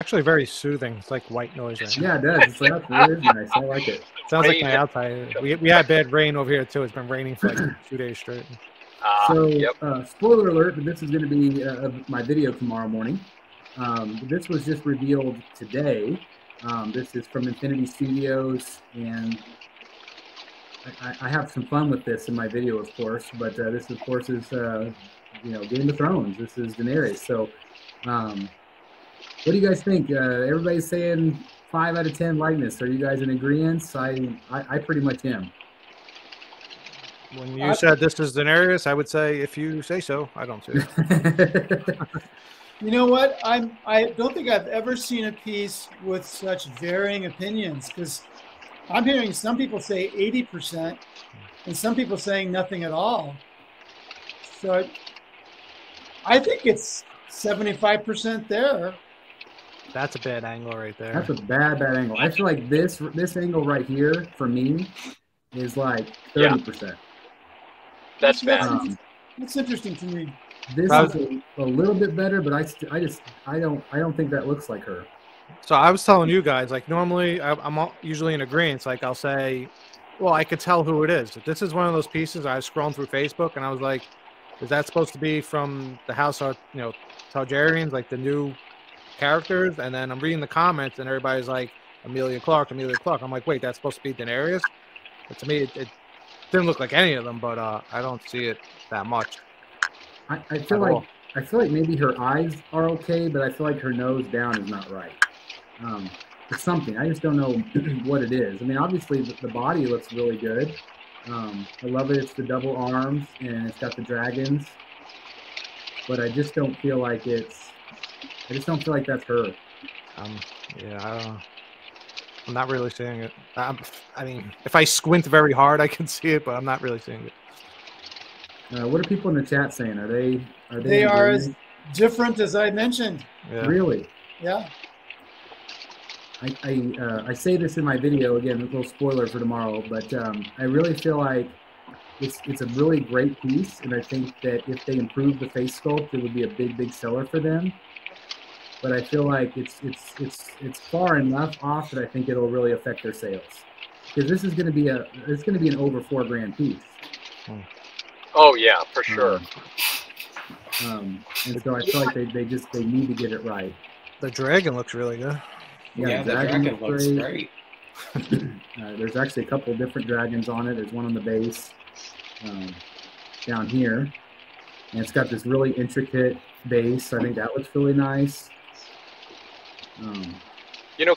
actually very soothing. It's like white noise. Right Yeah, it does. It's like, that is nice. I like it. Sounds like my outside. We had bad rain over here too. It's been raining for like 2 days straight. So, spoiler alert, but this is going to be my video tomorrow morning. This was just revealed today. This is from Infinity Studios, and I have some fun with this in my video, of course. But this, of course, is Game of Thrones. This is Daenerys. So, what do you guys think? Everybody's saying 5 out of 10 likeness. Are you guys in agreement? I pretty much am. When you said this is Daenerys, I would say, if you say so. I don't see it. You know what? I don't think I've ever seen a piece with such varying opinions, because I'm hearing some people say 80% and some people saying nothing at all. So I think it's 75% there. That's a bad angle right there. That's a bad angle. I feel like this angle right here for me is like 30%. Yeah. That's bad. That's interesting to me. This is a little bit better, but I don't think that looks like her. So I was telling you guys, like normally I'm usually in agreement. Like I'll say, well, I could tell who it is. This is one of those pieces I was scrolling through Facebook and I was like, is that supposed to be from the House of Targaryens, like the new characters? And then I'm reading the comments and everybody's like Emilia Clarke. I'm like, wait, that's supposed to be Daenerys? But to me, it didn't look like any of them, but I don't see it that much. I feel like maybe her eyes are okay, but I feel like her nose down is not right. It's something. I just don't know what it is. I mean, obviously the body looks really good. I love it. It's the double arms and it's got the dragons, but I just don't feel like that's her. Yeah, I don't know. I'm not really seeing it. I mean, if I squint very hard, I can see it, but I'm not really seeing it. What are people in the chat saying? Are they? They are as different as I mentioned. Yeah. Really? Yeah. I say this in my video again, a little spoiler for tomorrow, but I really feel like it's a really great piece, and I think that if they improve the face sculpt, it would be a big seller for them. But I feel like it's far enough off that I think it'll really affect their sales, because this is going to be an over $4,000 piece. Oh yeah, for sure. And so I feel like they need to get it right. The dragon looks really good. Yeah, the dragon looks great. There's actually a couple of different dragons on it. There's one on the base down here, and it's got this really intricate base. I think that looks really nice.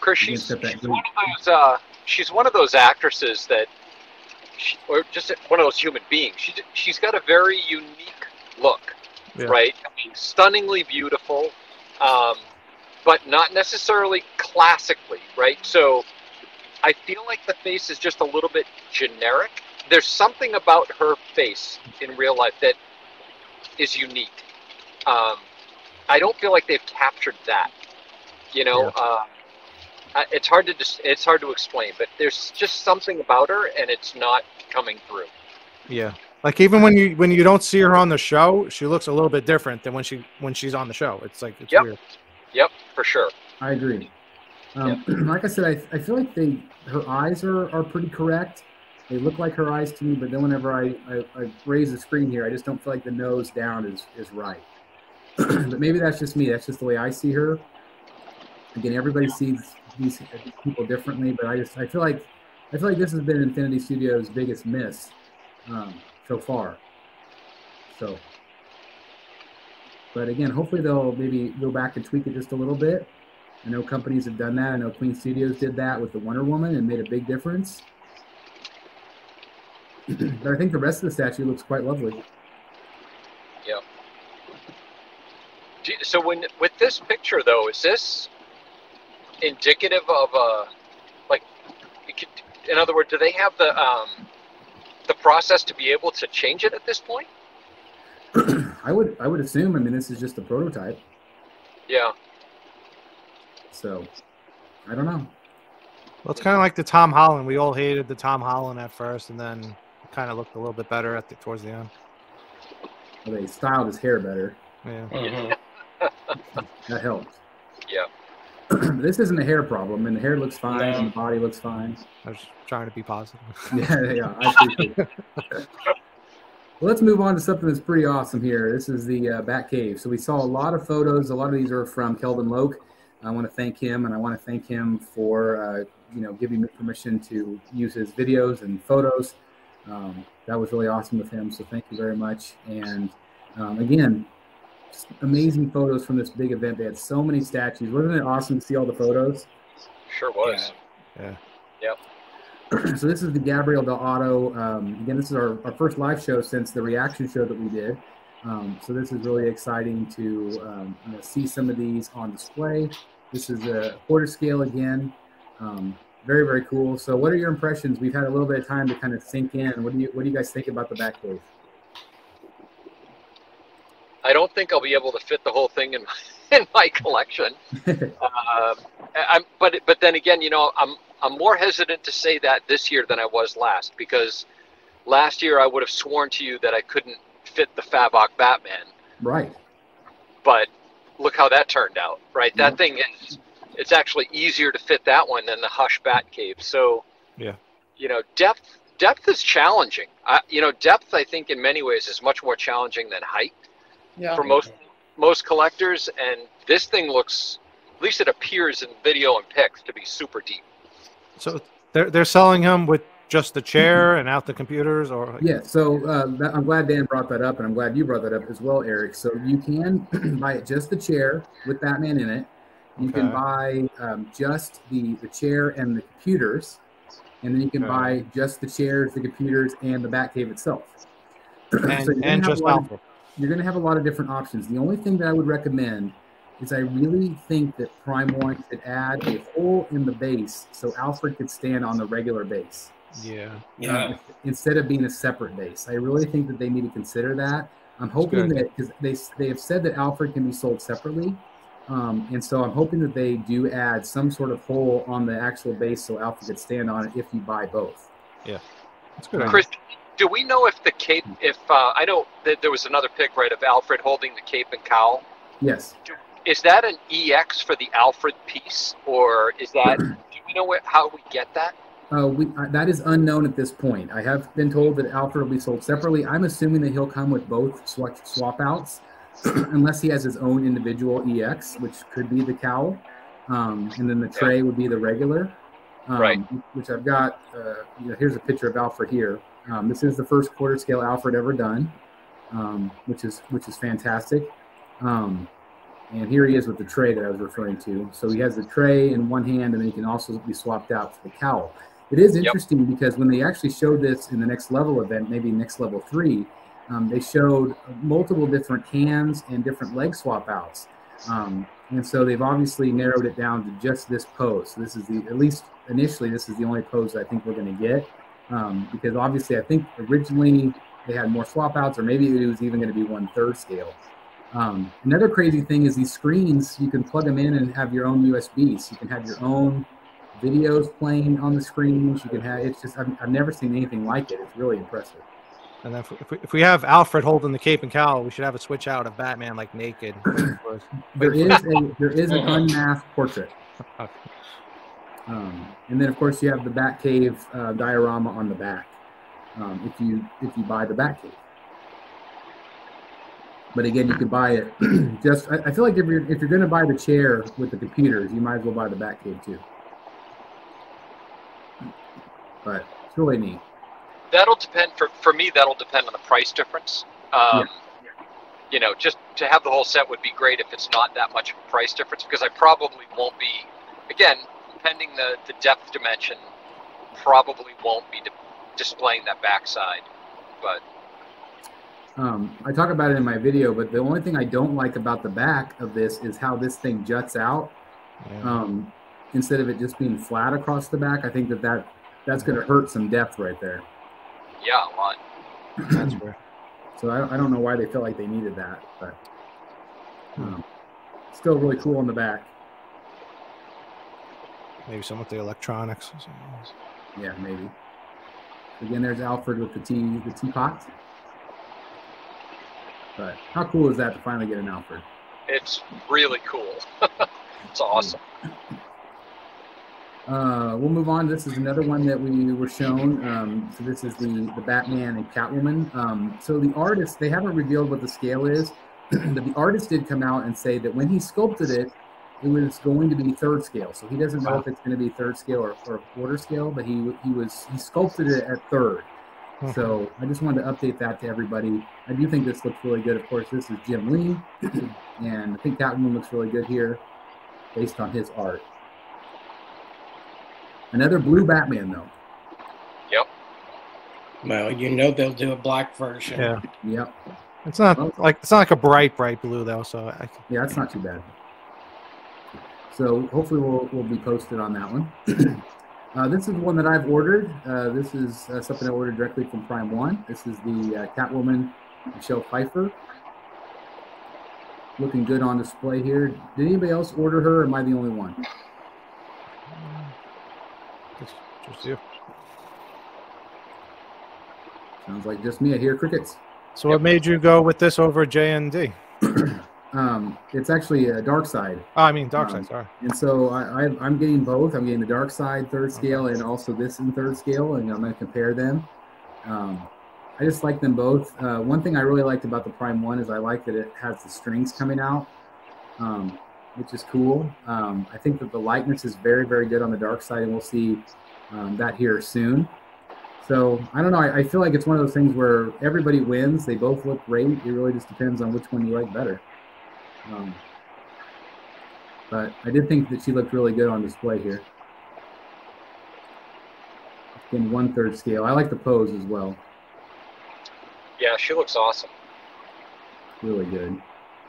Chris, she's one of those actresses that, or just one of those human beings. She's got a very unique look, right? I mean, stunningly beautiful, but not necessarily classically, right? So I feel like the face is just a little bit generic. There's something about her face in real life that is unique. I don't feel like they've captured that. It's hard to explain, but there's just something about her, and it's not coming through. Yeah, like even when you don't see her on the show, she looks a little bit different than when she's on the show. It's like it's weird. Yep, for sure. I agree. Like I said, I feel like her eyes are pretty correct. They look like her eyes to me, but then whenever I raise the screen here, I just don't feel like the nose down is right. But maybe that's just me. That's just the way I see her. Again, everybody sees these people differently, but I feel like this has been Infinity Studios' biggest miss so far. So, but again, hopefully they'll maybe go back and tweak it just a little bit. I know companies have done that. I know Queen Studios did that with the Wonder Woman and made a big difference. But I think the rest of the statue looks quite lovely. Yeah. So with this picture though, is this indicative of in other words, do they have the process to be able to change it at this point? I would assume. I mean, this is just a prototype. Yeah. So, I don't know. Well, it's kind of like the Tom Holland. We all hated the Tom Holland at first, and then it kind of looked a little bit better towards the end. Well, they styled his hair better. Yeah. Mm-hmm. That helped. Yeah. This isn't a hair problem, and the hair looks fine, and the body looks fine. I was trying to be positive. Yeah, I appreciate it. Well, let's move on to something that's pretty awesome here. This is the Bat Cave. So we saw a lot of photos. A lot of these are from Kelvin Loke. I want to thank him, and I want to thank him for giving me permission to use his videos and photos. That was really awesome with him, so thank you very much. And again, just amazing photos from this big event. They had so many statues. Wasn't it awesome to see all the photos? Sure was. Yeah. Yep. So this is the Gabriel Del Auto. Again, this is our first live show since the reaction show that we did. So this is really exciting to see some of these on display. This is a quarter scale again. Very, very cool. So what are your impressions? We've had a little bit of time to kind of sink in. What do you guys think about the Bat Cave? I don't think I'll be able to fit the whole thing in my collection. But then again, I'm more hesitant to say that this year than I was last, because last year I would have sworn to you that I couldn't fit the Fabok Batman. Right. But look how that turned out, right? That thing it's actually easier to fit that one than the Hush Bat Cave. So, depth is challenging. Depth, I think, in many ways is much more challenging than height for most collectors. And this thing looks, at least it appears in video and pics, to be super deep. So they're selling them with just the chair and out the computers, or So I'm glad Dan brought that up, and I'm glad you brought that up as well, Eric. So you can buy just the chair with Batman in it. You can buy just the chair and the computers, and then you can buy just the chairs, the computers, and the Batcave itself. And just Alfred. You're going to have a lot of different options. The only thing that I would recommend is I really think that Prime One should add a hole in the base so Alfred could stand on the regular base. Yeah. Instead of being a separate base. I really think that they need to consider that. I'm hoping that, because they have said that Alfred can be sold separately. And so I'm hoping that they do add some sort of hole on the actual base so Alfred could stand on it if you buy both. Yeah. That's good. Chris, do we know if the cape, I know that there was another pic, right, of Alfred holding the cape and cowl? Yes. Is that an EX for the Alfred piece, or is that, do we know how we get that? That is unknown at this point. I have been told that Alfred will be sold separately. I'm assuming that he'll come with both swap outs, unless he has his own individual EX, which could be the cowl, and then the tray would be the regular. Right. Which I've got. Here's a picture of Alfred here. This is the first quarter scale Alfred ever done, which is fantastic. And here he is with the tray that I was referring to. So he has the tray in one hand, and then he can also be swapped out for the cowl. It is interesting because when they actually showed this in the next level event, maybe next level 3, they showed multiple different hands and different leg swap outs. And so they've obviously narrowed it down to just this pose. So this is at least initially, this is the only pose that I think we're going to get. Because obviously I think originally they had more swap outs, or maybe it was even going to be 1/3 scale. Another crazy thing is these screens, you can plug them in and have your own USBs. You can have your own videos playing on the screens. You can have, it's just, I've never seen anything like it. It's really impressive. And then if we have Alfred holding the cape and cowl, we should have a switch out of Batman like naked. There is an unmasked portrait. Okay. And then of course you have the Batcave diorama on the back. If you buy the Batcave. But again, you can buy it. I feel like if you're going to buy the chair with the computers, you might as well buy the Batcave too. But it's really neat. That'll depend for me. That'll depend on the price difference. Just to have the whole set would be great if it's not that much of a price difference, because I probably won't be. Again, pending the depth dimension, probably won't be displaying that backside, but. I talk about it in my video, but the only thing I don't like about the back of this is how this thing juts out. Instead of it just being flat across the back, I think that's going to hurt some depth right there. Yeah, a lot. That's weird. So I don't know why they felt like they needed that, but still really cool on the back. Maybe some with the electronics. Yeah, maybe. Again, there's Alfred with the teapot. But how cool is that to finally get an Alfred? It's really cool. It's awesome. We'll move on. This is another one that we were shown. So this is the Batman and Catwoman. So the artist, they haven't revealed what the scale is, but the artist did come out and say that when he sculpted it, it was going to be third scale. So he doesn't know if it's going to be third scale or quarter scale, but he sculpted it at third. So I just wanted to update that to everybody. I do think this looks really good. Of course, this is Jim Lee, and I think Catwoman looks really good here based on his art. Another blue Batman, though. Yep. Well, you know they'll do a black version. Yeah. Yep. It's not like a bright blue though. So yeah, it's not too bad. So hopefully we'll be posted on that one. This is one that I've ordered. This is something I ordered directly from Prime One. This is the Catwoman Michelle Pfeiffer. Looking good on display here. Did anybody else order her, or am I the only one? Just you. Sounds like just me. I hear crickets. So what made you go with this over J&D? It's actually a dark side. Oh, I mean dark side, sorry. And so I'm getting both. I'm getting the dark side third scale and also this in third scale, and I'm going to compare them. I just like them both. One thing I really liked about the Prime One is I like that it has the strings coming out, which is cool. I think that the lightness is very, very good on the dark side, and we'll see that here soon. So I don't know. I feel like it's one of those things where everybody wins. They both look great. It really just depends on which one you like better. But I did think that she looked really good on display here. In 1/3 scale. I like the pose as well. Yeah, she looks awesome. Really good.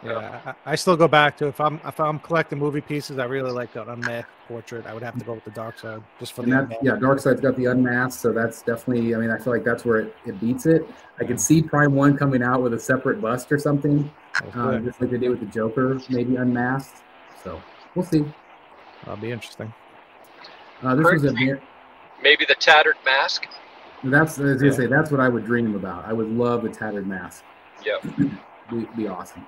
Yeah, I still go back to if I'm collecting movie pieces, I really like that unmasked portrait. I would have to go with the dark side just for the yeah, dark side's got the unmasked, so that's definitely. I mean, I feel like that's where it beats it. I could see Prime One coming out with a separate bust or something, just like they did with the Joker, maybe unmasked. So we'll see. That'll be interesting. This is maybe the tattered mask. That's I was gonna say that's what I would dream about. I would love a tattered mask. Yep. Be awesome.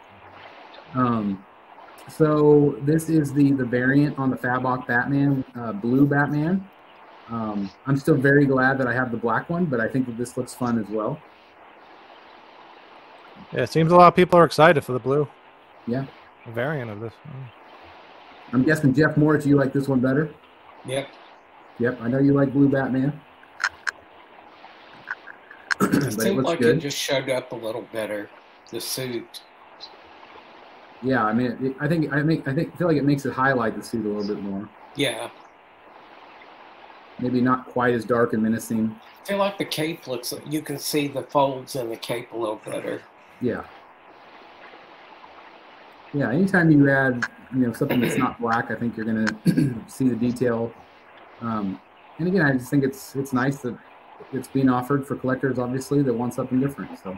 So this is the variant on the Fabok Batman, blue Batman. I'm still very glad that I have the black one, but I think that this looks fun as well. Yeah, it seems a lot of people are excited for the blue. Yeah. A variant of this. I'm guessing, Jeff Moritz, you like this one better? Yep. Yep, I know you like blue Batman. It seemed like it just showed up a little better, the suit. Yeah, I mean, I feel like it makes it highlight the suit a little bit more. Yeah. Maybe not quite as dark and menacing. I feel like the cape looks. You can see the folds in the cape a little better. Yeah. Yeah. Anytime you add, something that's not black, I think you're gonna see the detail. And again, I just think it's nice that it's being offered for collectors, obviously, that want something different. So.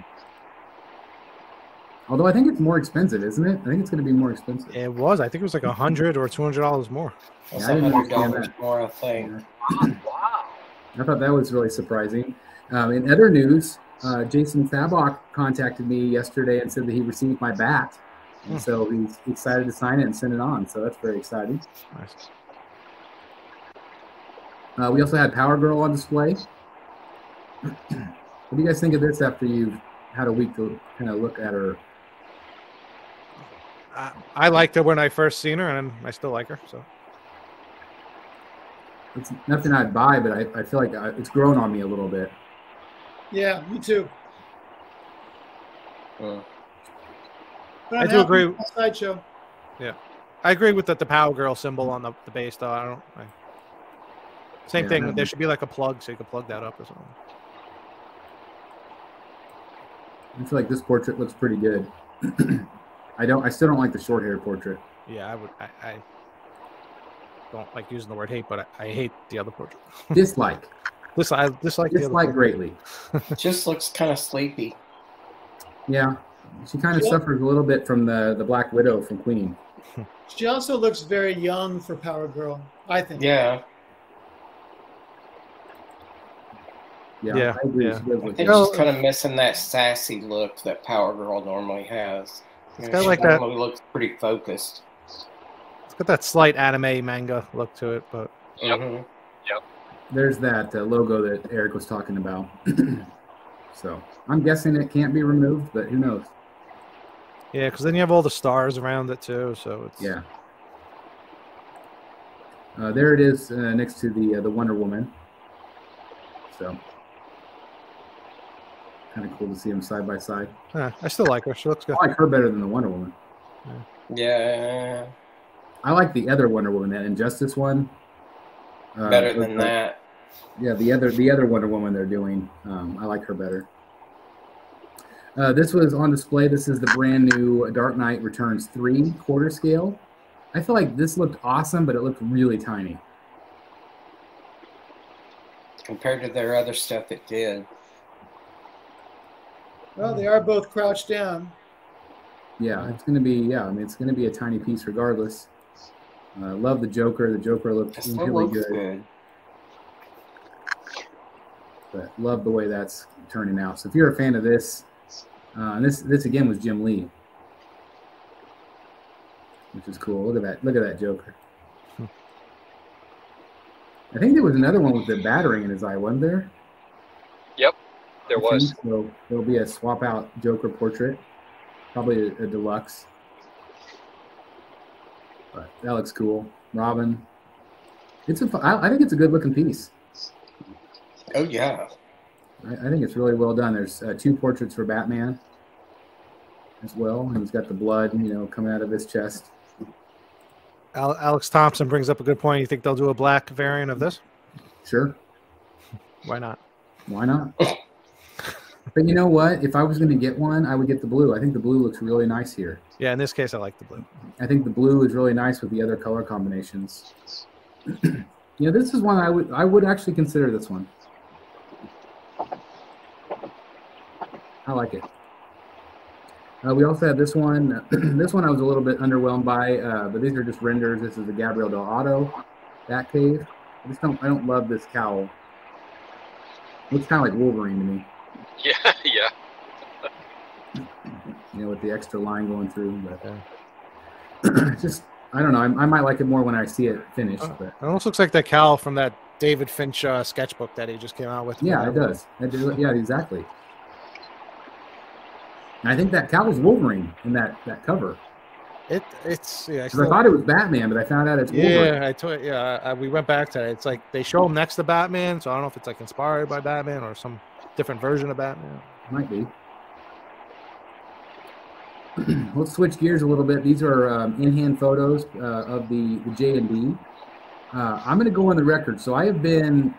Although I think it's more expensive, isn't it? I think it's going to be more expensive. It was. I think it was like $100 or $200 more. That's $100 more, I think. Wow. I thought that was really surprising. In other news, Jason Fabok contacted me yesterday and said that he received my bat. And so he's excited to sign it and send it on. So that's very exciting. Nice. We also had Power Girl on display. What do you guys think of this after you've had a week to kind of look at her? I liked her when I first seen her, and I still like her. So it's nothing I'd buy, but I feel like it's grown on me a little bit. Yeah, me too. But I do agree. Sideshow. Yeah, I agree with the Power Girl symbol on the base, though. Same thing. There should be like a plug, so you can plug that up or something. I feel like this portrait looks pretty good. I still don't like the short hair portrait. Yeah, I don't like using the word hate, but I hate the other portrait. Dislike. Dislike greatly. It just looks kind of sleepy. Yeah, she kind of suffers a little bit from the Black Widow from Queen. She also looks very young for Power Girl, I think. Yeah. Yeah, I agree. Yeah. I think she's kind of missing that sassy look that Power Girl normally has. It's kind of like that. Looks pretty focused. It's got that slight anime manga look to it, but Yep. There's that logo that Eric was talking about. So I'm guessing it can't be removed, but who knows? Yeah, because then you have all the stars around it too. So it's yeah. There it is next to the Wonder Woman. So kind of cool to see them side by side. I still like her. She looks good. I like her better than the Wonder Woman. Yeah. I like the other Wonder Woman, that Injustice one. Better than that. Yeah, the other Wonder Woman they're doing. I like her better. This was on display. This is the brand new Dark Knight Returns 3 quarter scale. I feel like this looked awesome, but it looked really tiny. Compared to their other stuff, it did. Well, they are both crouched down. Yeah, it's going to be, yeah, I mean, it's going to be a tiny piece regardless. Love the Joker. The Joker looks really good. But love the way that's turning out. So if you're a fan of this, this again was Jim Lee, which is cool. Look at that. Look at that Joker. I think there was another one with the battering in his eye, wasn't there? Yep, there was. So there'll be a swap out Joker portrait, probably a deluxe. But that looks cool. Robin. I think it's a good looking piece. Oh yeah. I think it's really well done. There's 2 portraits for Batman as well, and he's got the blood, coming out of his chest. Alex Thompson brings up a good point. You think they'll do a black variant of this? Sure. Why not? Why not? But you know what? If I was going to get one, I would get the blue. I think the blue looks really nice here. Yeah, in this case, I like the blue. I think the blue is really nice with the other color combinations. This is one I would actually consider this one. I like it. We also have this one. This one I was a little bit underwhelmed by, but these are just renders. This is the Gabriel Del Otto Batcave. I don't love this cowl. Looks kind of like Wolverine to me. Yeah. With the extra line going through, but just I don't know. I might like it more when I see it finished. But it almost looks like that cowl from that David Finch sketchbook that he just came out with. Yeah, it does. Yeah, exactly. And I think that cowl's Wolverine in that cover. It's yeah. I thought it was Batman, but I found out it's Wolverine. Yeah, we went back to it. It's like they show him next to Batman, so I don't know if it's like inspired by Batman or some different version of Batman. Might be. Let's switch gears a little bit. These are in-hand photos of the J&D. I'm going to go on the record. So I have been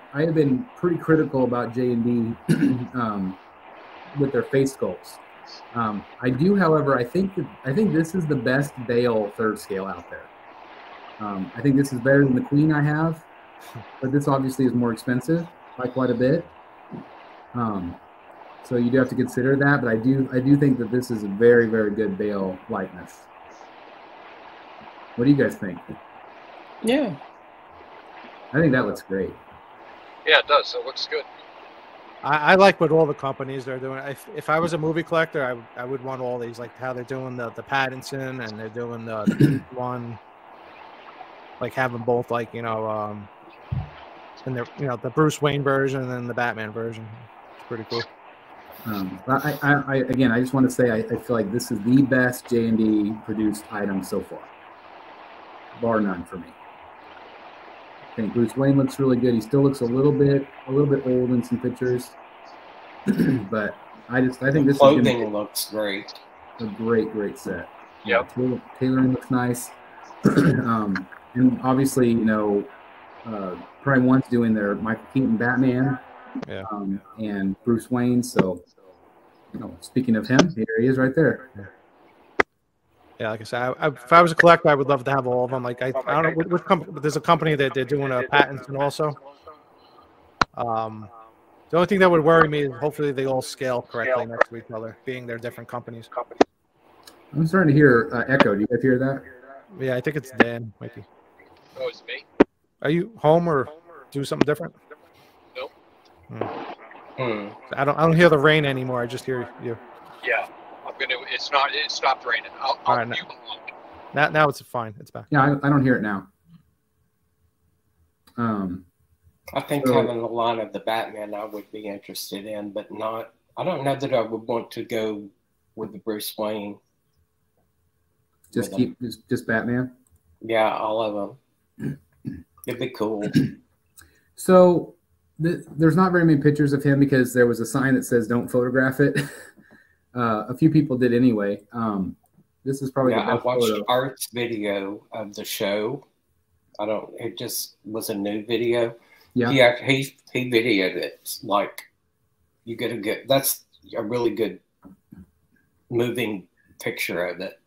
pretty critical about J&D with their face sculpts. I do, however, I think this is the best Diehl third scale out there. I think this is better than the Queen I have, but this obviously is more expensive by quite a bit. So you do have to consider that, but I do think that this is a very, very good Diehl likeness. What do you guys think? Yeah. I think that looks great. Yeah, it does. It looks good. I like what all the companies they're doing. If I was a movie collector, I would want all these, like how they're doing the Pattinson and they're doing the one, like have them both like in their the Bruce Wayne version and then the Batman version. It's pretty cool. I just want to say I feel like this is the best J&D produced item so far, bar none for me. I think Bruce Wayne looks really good. He still looks a little bit old in some pictures, but I think this clothing looks great. A great set. Yep. Tailoring looks nice, and obviously Prime One's doing their Michael Keaton Batman, and Bruce Wayne. So, speaking of him, here he is right there. Yeah, like I said, if I was a collector, I would love to have all of them. Like I don't know which company. There's a company that they're doing a Pattinson also. The only thing that would worry me is hopefully they all scale correctly next to each other, being they're different companies. I'm starting to hear echo. Do you guys hear that? Yeah, I think it's Dan. Might be. Oh, it's me. Are you home or do something different? Nope. I don't hear the rain anymore. I just hear you. Yeah. It stopped raining. I'll mute. Now it's fine. It's back. Yeah, I don't hear it now. I think having a line of the Batman I would be interested in, but not. I don't know that I would want to go with the Bruce Wayne. Just Batman. Yeah, all of them. It'd be cool. So there's not very many pictures of him because there was a sign that says "Don't photograph it." A few people did anyway. This is probably the best I watched photo. Art's video of the show. It just was a new video. Yeah, he videoed it. Like, you get that's a really good moving picture of it.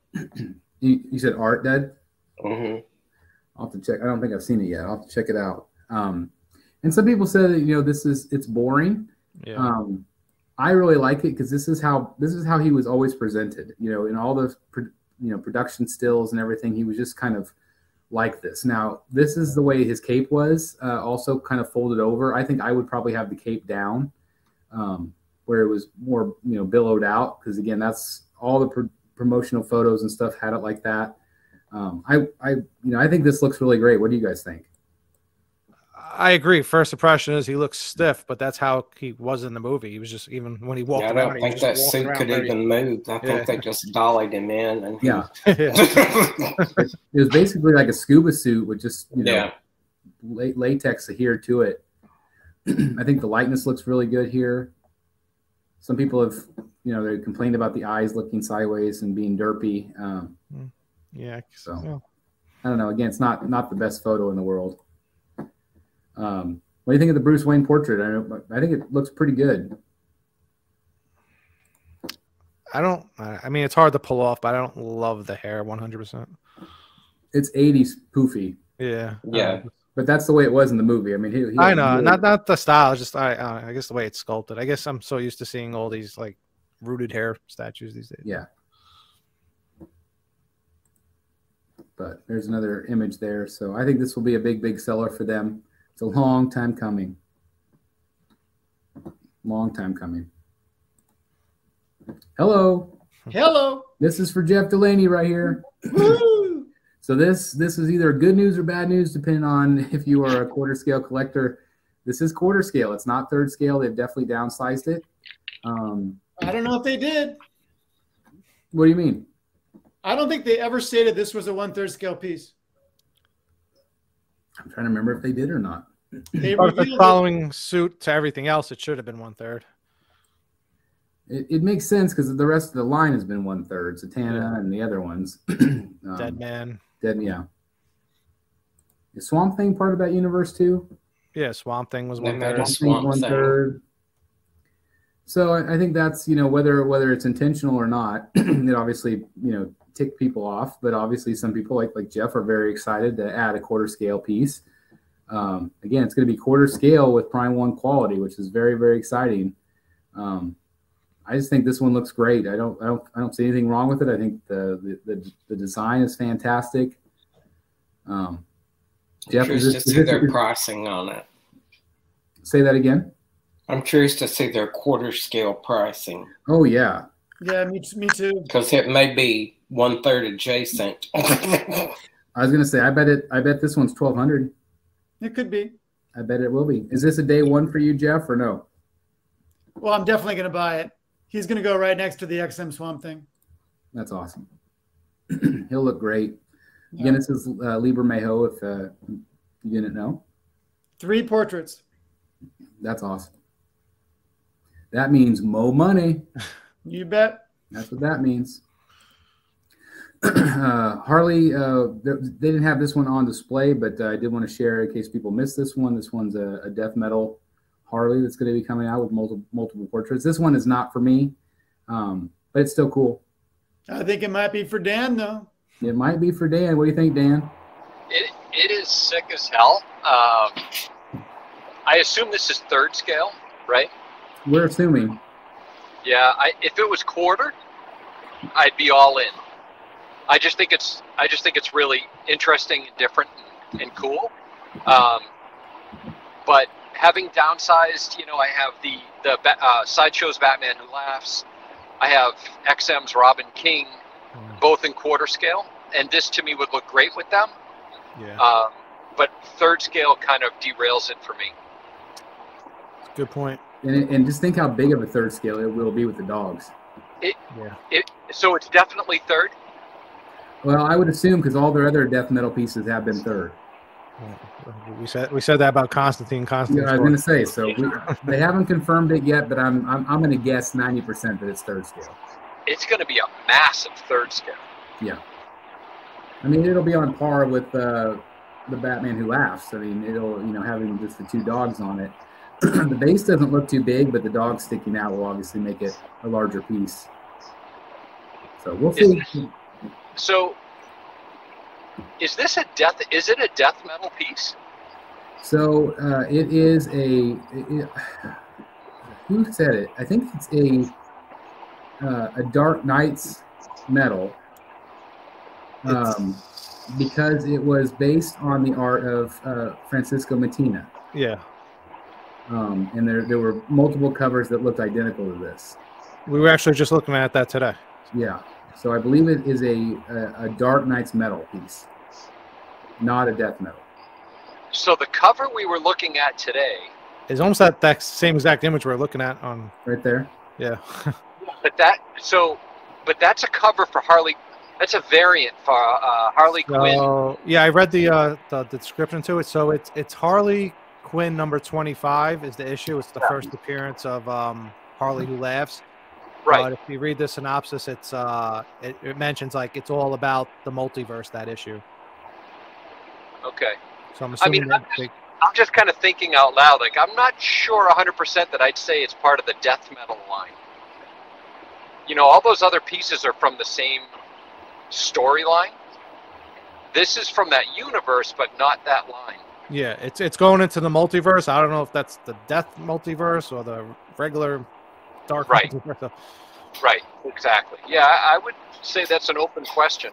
You said Art did? Mm-hmm. I'll have to check. I don't think I've seen it yet. I'll have to check it out. And some people say that it's boring. Yeah. I really like it because this is how he was always presented. In all the production stills and everything, he was just kind of like this. Now, this is the way his cape was, also kind of folded over. I think I would probably have the cape down, where it was more billowed out, because again, that's all the promotional photos and stuff had it like that. I think this looks really great. What do you guys think? I agree. First impression is he looks stiff, but that's how he was in the movie. He was just, even when he walked around. I don't think that suit could even move. I think they just dollied him in. And it was basically like a scuba suit with just latex adhered to it. I think the likeness looks really good here. Some people have, they complained about the eyes looking sideways and being derpy. So I don't know. Again, it's not the best photo in the world. What do you think of the Bruce Wayne portrait? I think it looks pretty good. I mean, it's hard to pull off, but I don't love the hair 100%. It's 80s poofy. Yeah. But that's the way it was in the movie. I mean, I know, not the style. Just I guess the way it's sculpted. I guess I'm so used to seeing all these like rooted hair statues these days. Yeah. But there's another image there. So I think this will be a big seller for them. It's a long time coming. Long time coming. Hello. This is for Jeff Delaney right here. Woo! So this is either good news or bad news, depending on if you are a quarter scale collector. This is quarter scale. It's not third scale. They've definitely downsized it. I don't know if they did. What do you mean? I don't think they ever stated this was a 1/3 scale piece. I'm trying to remember if they did or not. They following suit to everything else, it should have been 1/3. It makes sense because the rest of the line has been 1/3. Satana and the other ones. Dead Man. Yeah. Is Swamp Thing part of that universe too? Yeah, Swamp Thing was 1/3. Swamp Thing 1/3. So I think that's, whether it's intentional or not, it obviously, ticked people off, but obviously some people like Jeff are very excited to add a quarter scale piece. Again, it's going to be quarter scale with Prime 1 quality, which is very, very exciting. I just think this one looks great. I don't see anything wrong with it. I think the design is fantastic. Jeff, curious to see their pricing on it. Say that again. I'm curious to see their quarter scale pricing. Oh yeah. Yeah, me too. Because it may be 1/3 adjacent. I was gonna say, I bet this one's 1,200. It could be. I bet it will be. Is this a day one for you, Jeff, or no? Well, I'm definitely gonna buy it. He's gonna go right next to the XM Swamp Thing. That's awesome. He'll look great. Yeah. Again, this is Liber Mejo, if you didn't know. 3 portraits. That's awesome. That means more money. You bet. That's what that means. Harley, they didn't have this one on display, but I did want to share in case people missed this one. This one's a death metal Harley that's going to be coming out with multiple portraits. This one is not for me, but it's still cool. I think it might be for Dan, though. It might be for Dan. What do you think, Dan? It is sick as hell. I assume this is 3rd scale, right? We're assuming. Yeah, if it was quarter, I'd be all in. I just think it's really interesting and different and cool. But having downsized, I have the Sideshow's Batman Who Laughs. I have XM's Robin King, both in quarter scale. and this to me would look great with them. Yeah. But third scale kind of derails it for me. Good point. And just think how big of a third scale it will be with the dogs. So it's definitely third? Well, I would assume because all their other death metal pieces have been third. We said that about Constantine. Yeah, I was going to say, so they haven't confirmed it yet, but I'm going to guess 90% that it's third scale. It's going to be a massive third scale. Yeah. I mean, it'll be on par with the Batman Who Laughs. I mean, it'll, having just the two dogs on it. The base doesn't look too big, but the dogs sticking out will obviously make it a larger piece. So we'll see. So, is this a death? Is it a death metal piece? So it is a. Who said it? I think it's a Dark Knights metal. Because it was based on the art of Francisco Mattina. Yeah. And there were multiple covers that looked identical to this. We were actually just looking at that today. Yeah. So I believe it is a Dark Knights metal piece, not a death metal. So the cover we were looking at today is almost that same exact image we're looking at on right there. Yeah. But that's a cover for Harley. That's a variant for Harley Quinn. Yeah, I read the description to it. So it's Harley Quinn number 25 is the issue. It's the first appearance of Harley Who Laughs. Right. But if you read the synopsis, it's it mentions like it's all about the multiverse, that issue. Okay. So I'm assuming I'm just kind of thinking out loud. Like, I'm not sure 100% that I'd say it's part of the death metal line. All those other pieces are from the same storyline. This is from that universe, but not that line. Yeah, it's going into the multiverse. I don't know if that's the death multiverse or the regular dark multiverse. Right, exactly. Yeah, I would say that's an open question.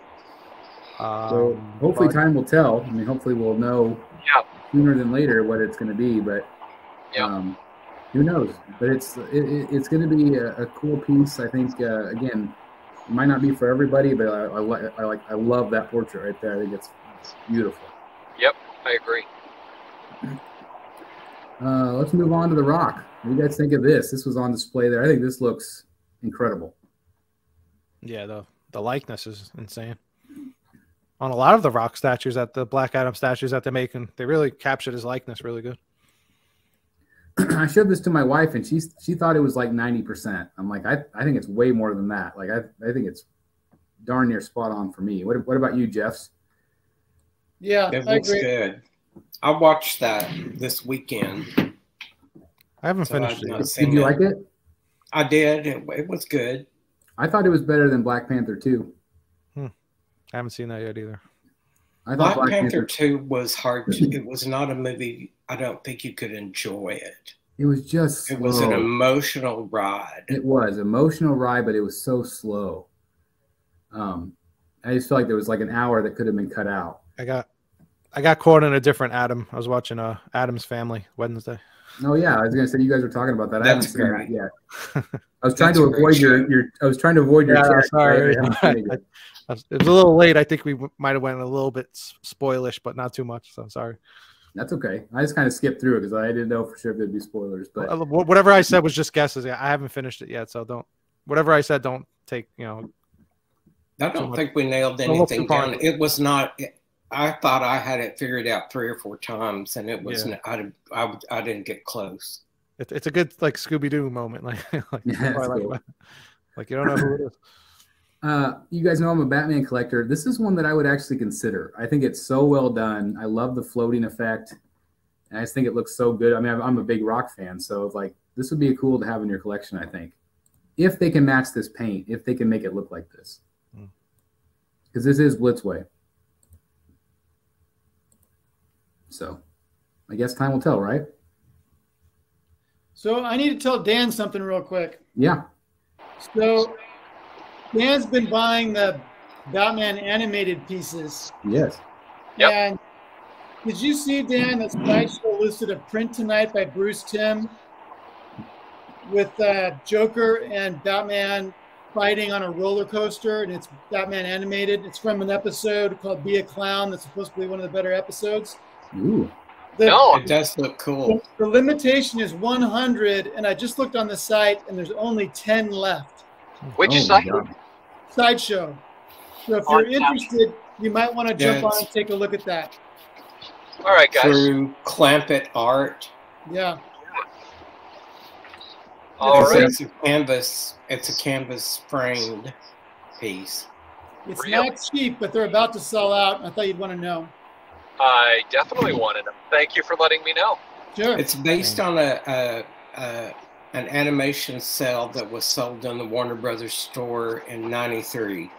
So hopefully time will tell. I mean, hopefully we'll know sooner than later what it's going to be, but who knows? But it's going to be a cool piece. I think again, it might not be for everybody, but I love that portrait right there. I think it's beautiful. Yep, I agree. Let's move on to the Rock. What do you guys think of this? This was on display there. I think this looks incredible. Yeah, the likeness is insane. On a lot of the Rock statues, the Black Adam statues that they're making, they really captured his likeness really good. I showed this to my wife, and she thought it was like 90%. I'm like, I think it's way more than that. Like, I think it's darn near spot on for me. What about you, Jeffs? Yeah, it looks good. I watched that this weekend. I haven't finished it. Did you like it? I did. It was good. I thought it was better than Black Panther 2. I haven't seen that yet either. I thought Black Panther 2 was hard. It was not a movie. I don't think you could enjoy it. It was just slow. It was an emotional ride. It was emotional ride, but it was so slow. I just feel like there was like an hour that could have been cut out. I got caught in a different Adam. I was watching Adam's Family Wednesday. Oh yeah, I was gonna say you guys were talking about that. I haven't seen that yet. I was trying to avoid your. I was trying to avoid your. Yeah, sorry. It was a little late. I think we might have went a little bit spoilish, but not too much. So sorry. That's okay. I just kind of skipped through it because I didn't know for sure if there'd be spoilers. But whatever I said was just guesses. I haven't finished it yet, so don't. Whatever I said, don't take. I don't think we nailed anything down. It was not. I thought I had it figured out 3 or 4 times, and it was. Yeah. I didn't get close. It's a good like Scooby-Doo moment, like cool. Like you don't know who it is. You guys know I'm a Batman collector. This is one that I would actually consider. I think it's so well done. I love the floating effect, and I just think it looks so good. I mean, I'm a big Rock fan, so like this would be cool to have in your collection. I think if they can match this paint, if they can make it look like this, because this is Blitzway. So I guess time will tell, right? So I need to tell Dan something real quick. Yeah. So Dan's been buying the Batman animated pieces. Yes. Yep. And did you see, Dan, that Sideshow listed a print tonight by Bruce Timm with Joker and Batman fighting on a roller coaster, and it's Batman animated. It's from an episode called Be a Clown that's supposed to be one of the better episodes. Ooh. It does look cool. The limitation is 100, and I just looked on the site, and there's only 10 left. Which site? Sideshow. So if you're interested, you might want to jump on and take a look at that. All right, guys. Through Clampett Art. Yeah. All right. It's a canvas. It's a canvas framed piece. It's not cheap, but they're about to sell out. I thought you'd want to know. I definitely wanted them. Thank you for letting me know. Sure. It's based on an animation cell that was sold in the Warner Brothers store in '93.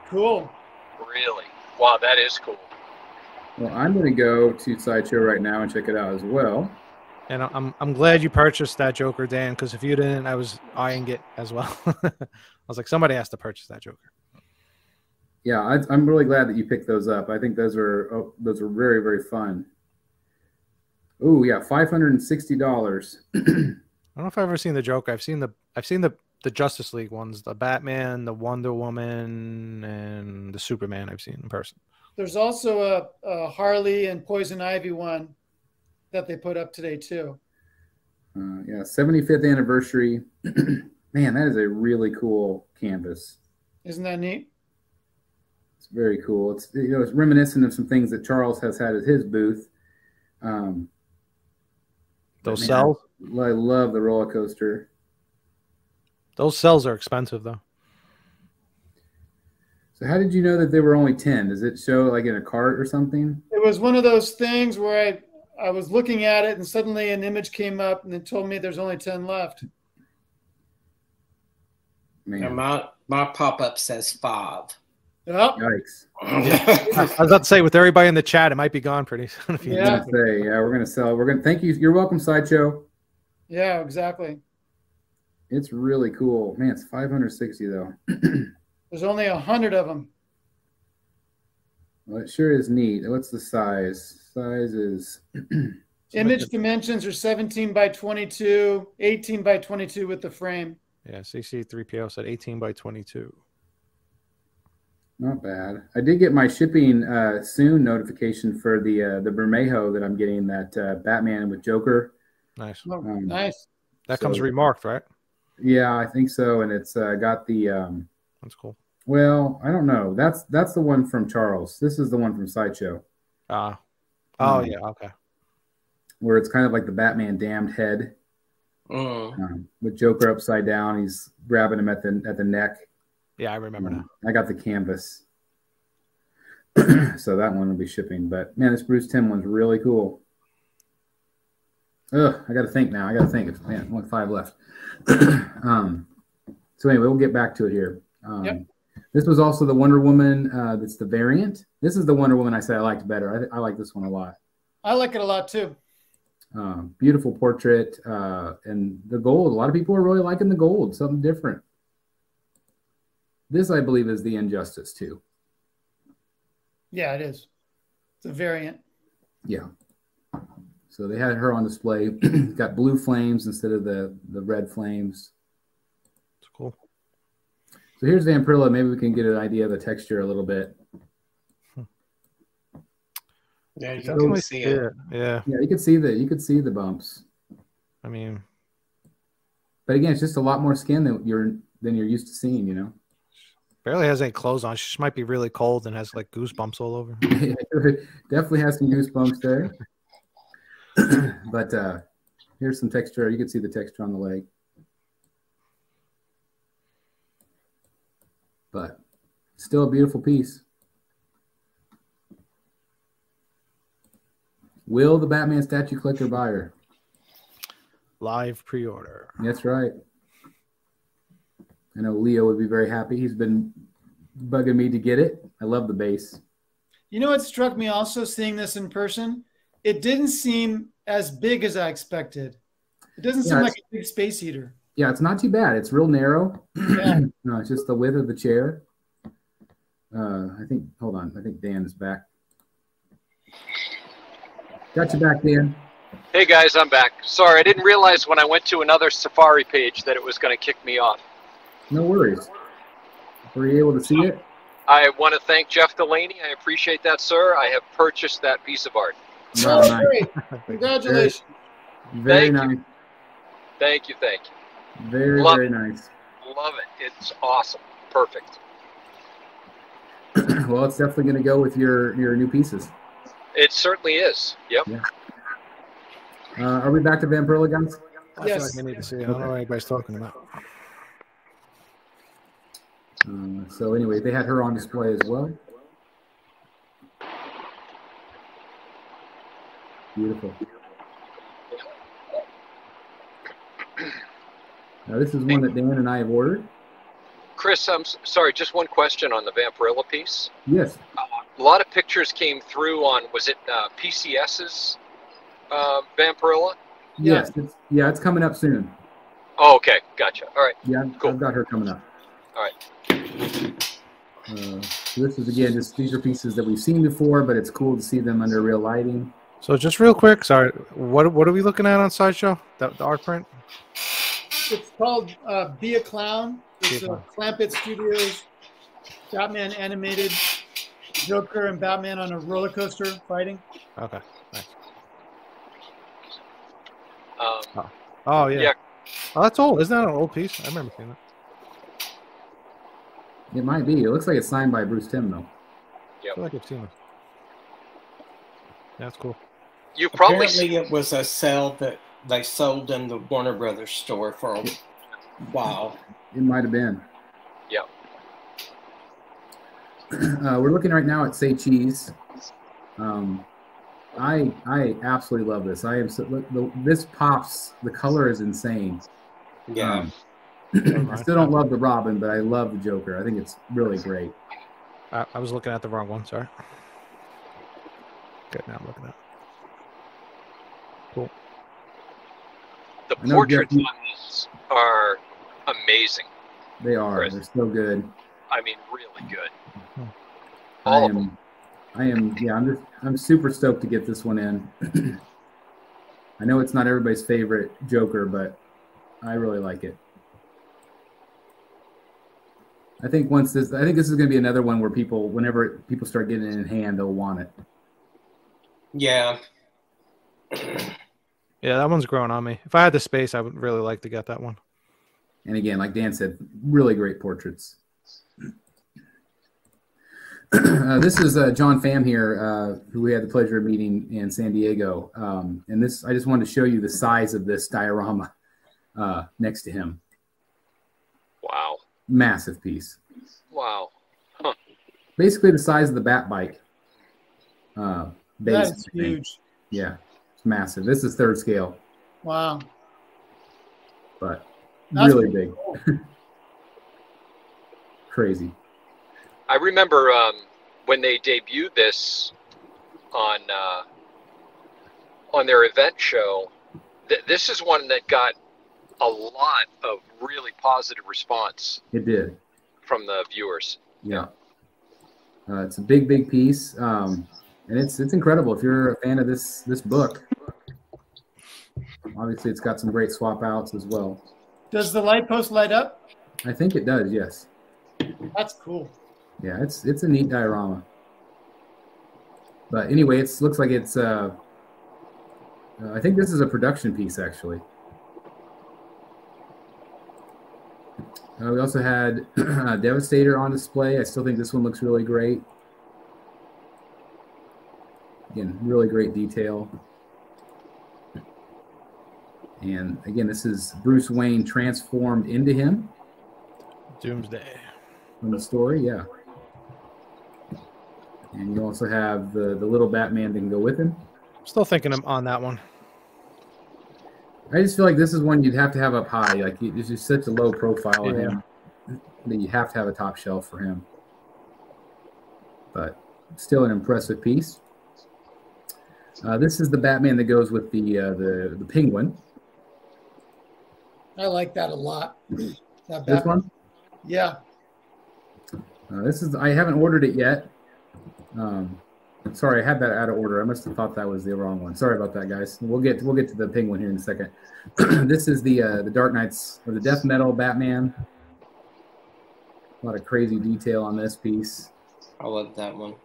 Cool. Really? Wow, that is cool. Well, I'm going to go to Sideshow right now and check it out as well. And I'm glad you purchased that Joker, Dan, because if you didn't, I was eyeing it as well. I was like, somebody has to purchase that Joker. Yeah, I'm really glad that you picked those up. I think those are very, very fun. Oh yeah, $560. I don't know if I've ever seen the Joker. I've seen the Justice League ones, the Batman, the Wonder Woman, and the Superman. I've seen in person. There's also a Harley and Poison Ivy one that they put up today too. Yeah, 75th anniversary. Man, that is a really cool canvas. Isn't that neat? It's very cool. It's it's reminiscent of some things that Charles has had at his booth. Those cells. I love the roller coaster. Those cells are expensive though. So how did you know that there were only 10? Does it show like in a cart or something? It was one of those things where I was looking at it and suddenly an image came up and it told me there's only 10 left. Man. And my pop-up says 5. Yep. Yikes. I was about to say, with everybody in the chat, it might be gone pretty soon. Yeah. We're gonna sell. Thank you. You're welcome, Sideshow. Yeah, exactly. It's really cool. Man, it's 560 though. There's only 100 of them. Well, it sure is neat. What's the size? Size is image dimensions are 17 by 22, 18 by 22 with the frame. Yeah, CC3PO said 18 by 22. Not bad. I did get my shipping soon notification for the Bermejo that I'm getting, that Batman with Joker. Nice. Oh, nice. That comes remarked, right? Yeah, I think so. And it's got the that's cool. Well, I don't know. That's the one from Charles. This is the one from Sideshow. Oh yeah, okay. Where it's kind of like the Batman damned head. With Joker upside down. He's grabbing him at the neck. Yeah, I remember now. I got the canvas. So that one will be shipping. But man, this Bruce Timm one's really cool. Ugh, I got to think now. Man, only 5 left. So anyway, we'll get back to it here. Yep. This was also the Wonder Woman. That's the variant. This is the Wonder Woman I said I liked better. I like this one a lot. I like it a lot too. Beautiful portrait. And the gold. A lot of people are really liking the gold. Something different. This, I believe, is the Injustice too. Yeah, it is. It's a variant. Yeah. So they had her on display. Got blue flames instead of the red flames. It's cool. So here's Vampirilla. Maybe we can get an idea of the texture a little bit. Yeah, you can see it. Yeah. Yeah, you could see the bumps. I mean, but again, it's just a lot more skin than you're used to seeing, you know. Barely has any clothes on. She might be really cold and has like goosebumps all over. Definitely has some goosebumps there. But here's some texture. You can see the texture on the leg. But still a beautiful piece. Will the Batman statue collector buy her? Live pre-order. That's right. I know Leo would be very happy. He's been bugging me to get it. I love the base. You know what struck me also seeing this in person? It didn't seem as big as I expected. It doesn't seem like a big space heater. Yeah, it's not too bad. It's real narrow. Yeah. No, it's just the width of the chair. I think, hold on. I think Dan is back. Got you back, Dan. Hey guys, I'm back. Sorry, I didn't realize when I went to another Safari page that it was going to kick me off. No worries. Were you able to see it? I want to thank Jeff Delaney. I appreciate that, sir. I have purchased that piece of art. No, nice. Great. Congratulations. Very nice. Thank you. Very nice. Love it. It's awesome. Perfect. Well, it's definitely going to go with your new pieces. It certainly is. Yep. Yeah. Are we back to Vampirilla, guys? Yes. I feel like I need to see. I don't know what anybody's talking about. So anyway, they had her on display as well. Beautiful. Now, this is one that Dan and I have ordered. Chris, I'm sorry, just one question on the Vampirilla piece. Yes. A lot of pictures came through on, was it PCS's Vampirilla? Yes. It's coming up soon. Oh, okay. Gotcha. All right. Yeah, cool. I've got her coming up. All right. So this is, again, these are pieces that we've seen before, but it's cool to see them under real lighting. So just real quick, sorry, what are we looking at on Sideshow? The art print? It's called Be a Clown. It's Clampett Studios, Batman animated, Joker and Batman on a roller coaster fighting. Okay, nice. Yeah. Yeah. Oh, that's old. Isn't that an old piece? I remember seeing that. It might be. It looks like it's signed by Bruce Timm, though. Yep. I feel like I've seen it. Yeah, that's cool. You probably Apparently it was a sale that they sold in the Warner Brothers store for a while. It might have been. Yeah. We're looking right now at Say Cheese. I absolutely love this. This pops. The color is insane. Yeah. I still don't love the Robin, but I love the Joker. I think it's really great. I was looking at the wrong one. Sorry. Good. Now I'm looking at it. Cool. The portraits on these are amazing. They are. Chris. They're so good. I mean, really good. All of them. I'm super stoked to get this one in. I know it's not everybody's favorite Joker, but I really like it. I think this is going to be another one where whenever people start getting it in hand, they'll want it. Yeah. Yeah, that one's growing on me. If I had the space, I would really like to get that one. And again, like Dan said, really great portraits. This is John Pham here, who we had the pleasure of meeting in San Diego. And this, I just wanted to show you the size of this diorama next to him. Wow. Massive piece. Wow. Huh. Basically the size of the Bat bike. That's huge. Yeah, it's massive. This is third scale. Wow. But That's really big. Cool. Crazy. I remember when they debuted this on their event show. This is one that got a lot of really positive response. It did. From the viewers. Yeah. It's a big piece, and it's incredible. If you're a fan of this book, obviously it's got some great swap outs as well. Does the light post light up? I think it does. Yes. That's cool. Yeah, it's a neat diorama. But anyway, it looks like it's. I think this is a production piece, actually. We also had Devastator on display. I still think this one looks really great. Again, really great detail. And again, this is Bruce Wayne transformed into him. Doomsday. From the story, yeah. And you also have the little Batman that can go with him. Still thinking on that one. I just feel like this is one you'd have to have up high. Like, it's just such a low profile on him that you have to have a top shelf for him. But still an impressive piece. This is the Batman that goes with the Penguin. I like that a lot. This one? Yeah. This is. I haven't ordered it yet. Sorry, I had that out of order. I must have thought that was the wrong one. Sorry about that, guys. We'll get to the Penguin here in a second. This is the Dark Knights or the Death Metal Batman. A lot of crazy detail on this piece. I love that one.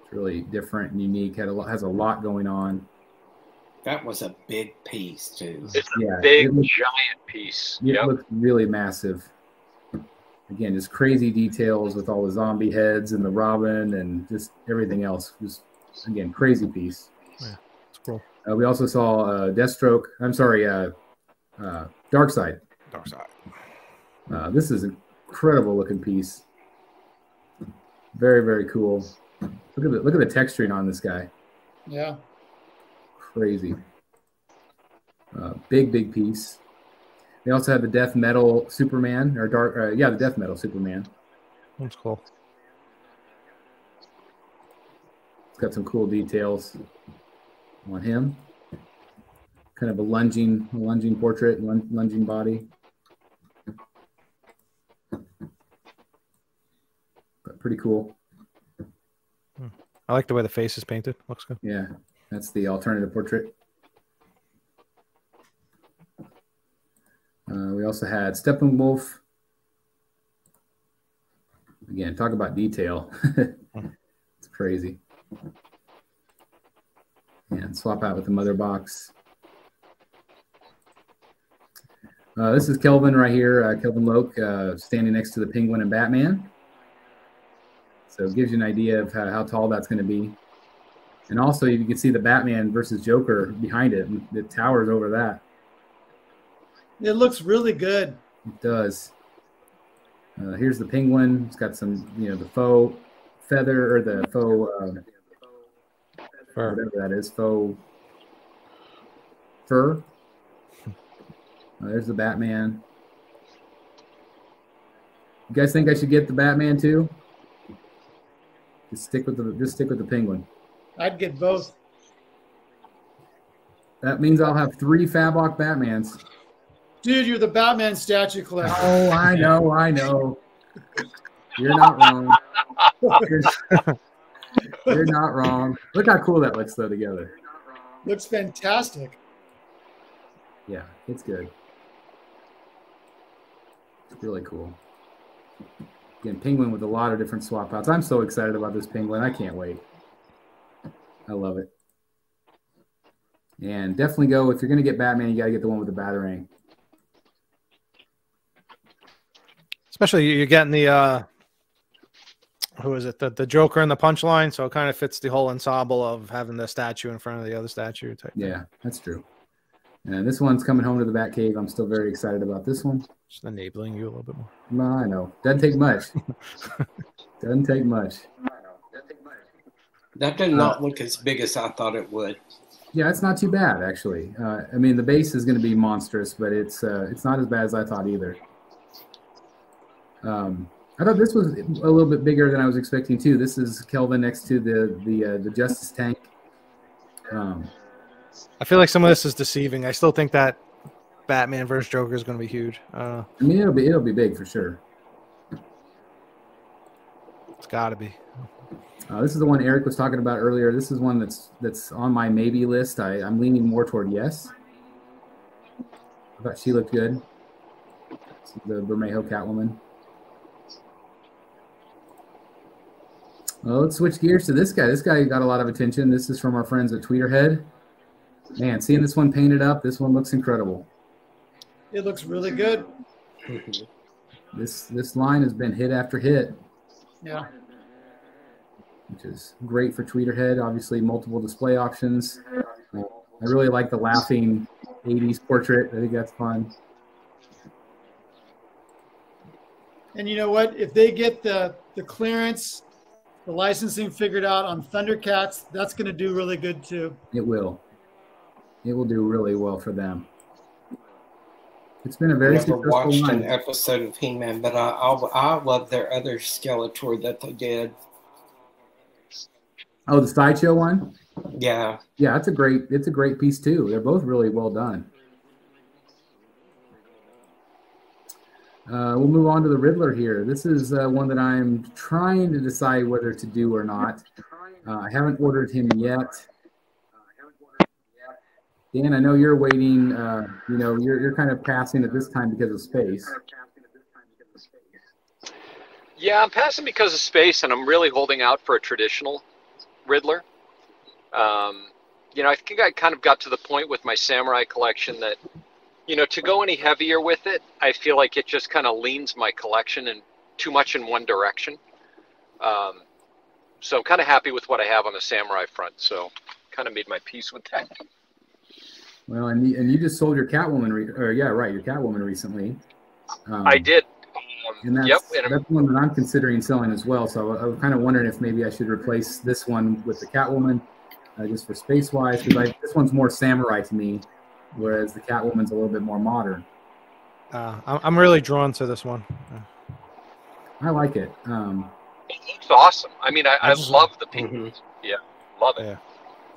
It's really different and unique. Has a lot going on. That was a big piece too. It's a big, giant piece. It looks really massive. Again, just crazy details with all the zombie heads and the Robin and just everything else. Just, again, crazy piece. Yeah, it's cool. We also saw Deathstroke. I'm sorry, Darkseid. Darkseid. This is an incredible looking piece. Very, very cool. Look at the texturing on this guy. Yeah. Crazy. Big piece. They also had the Death Metal Superman, or the Death Metal Superman. That's cool. It's got some cool details on him. Kind of a lunging portrait, lunging body. But pretty cool. I like the way the face is painted. Looks good. Yeah, that's the alternative portrait. We also had Steppenwolf. Again, talk about detail. It's crazy. And swap out with the mother box. This is Kelvin right here, Kelvin Loke, standing next to the Penguin and Batman. So it gives you an idea of how tall that's going to be. And also you can see the Batman versus Joker behind it. The towers over that. It looks really good. It does. Here's the Penguin. It's got some, the faux feather or the faux, whatever that is, faux fur. There's the Batman. You guys think I should get the Batman too? Just stick with the Penguin. I'd get both. That means I'll have 3 Fablock Batmans. Dude, you're the Batman statue collector. Oh, I know. You're not wrong. You're not wrong. Look how cool that looks though together. Looks fantastic. Yeah, it's good. It's really cool. Again, Penguin with a lot of different swap outs. I'm so excited about this Penguin. I can't wait. I love it. And definitely go, if you're going to get Batman, you got to get the one with the Batarang. Especially you're getting the, who is it? The Joker and the punchline. So it kind of fits the whole ensemble of having the statue in front of the other statue type thing. Yeah, that's true. And this one's coming home to the Batcave. I'm still very excited about this one. Just enabling you a little bit more. No, I know. Doesn't take much. Doesn't take much. That did not look as big as I thought it would. Yeah, it's not too bad, actually. I mean, the base is going to be monstrous, but it's not as bad as I thought either. I thought this was a little bit bigger than I was expecting, too. This is Kelvin next to the Justice Tank. I feel like some of this is deceiving. I still think that Batman versus Joker is going to be huge. I mean, it'll be big for sure. It's got to be. This is the one Eric was talking about earlier. This is one that's on my maybe list. I'm leaning more toward yes. I thought she looked good. The Bermejo Catwoman. Well, let's switch gears to this guy. This guy got a lot of attention. This is from our friends at Tweeterhead. Man, seeing this one painted up, this one looks incredible. It looks really good. This line has been hit after hit. Yeah. Which is great for Tweeterhead. Obviously, multiple display options. I really like the laughing 80s portrait. I think that's fun. And you know what? If they get the clearance, the licensing figured out on Thundercats, that's going to do really good too. It will. It will do really well for them. It's been a very successful line. I never watched an episode of He-Man, but I love their other Skeletor that they did. Oh, the Sideshow one? Yeah. Yeah, it's a great piece too. They're both really well done. We'll move on to the Riddler here. This is one that I'm trying to decide whether to do or not. I haven't ordered him yet. Dan, I know you're waiting. You're kind of passing at this time because of space. Yeah, I'm passing because of space, and I'm really holding out for a traditional Riddler. You know, I think I kind of got to the point with my samurai collection that, you know, to go any heavier with it, I feel like it just kind of leans my collection in too much in one direction. So I'm kind of happy with what I have on the samurai front. So kind of made my peace with that. Well, and you just sold your Catwoman, your Catwoman recently. I did. And that's one that I'm considering selling as well. So I was kind of wondering if maybe I should replace this one with the Catwoman, just for space-wise, because this one's more samurai to me, whereas the Catwoman's a little bit more modern. I'm really drawn to this one. I like it. It looks awesome. I mean, I love the pieces. Yeah, love it. Yeah.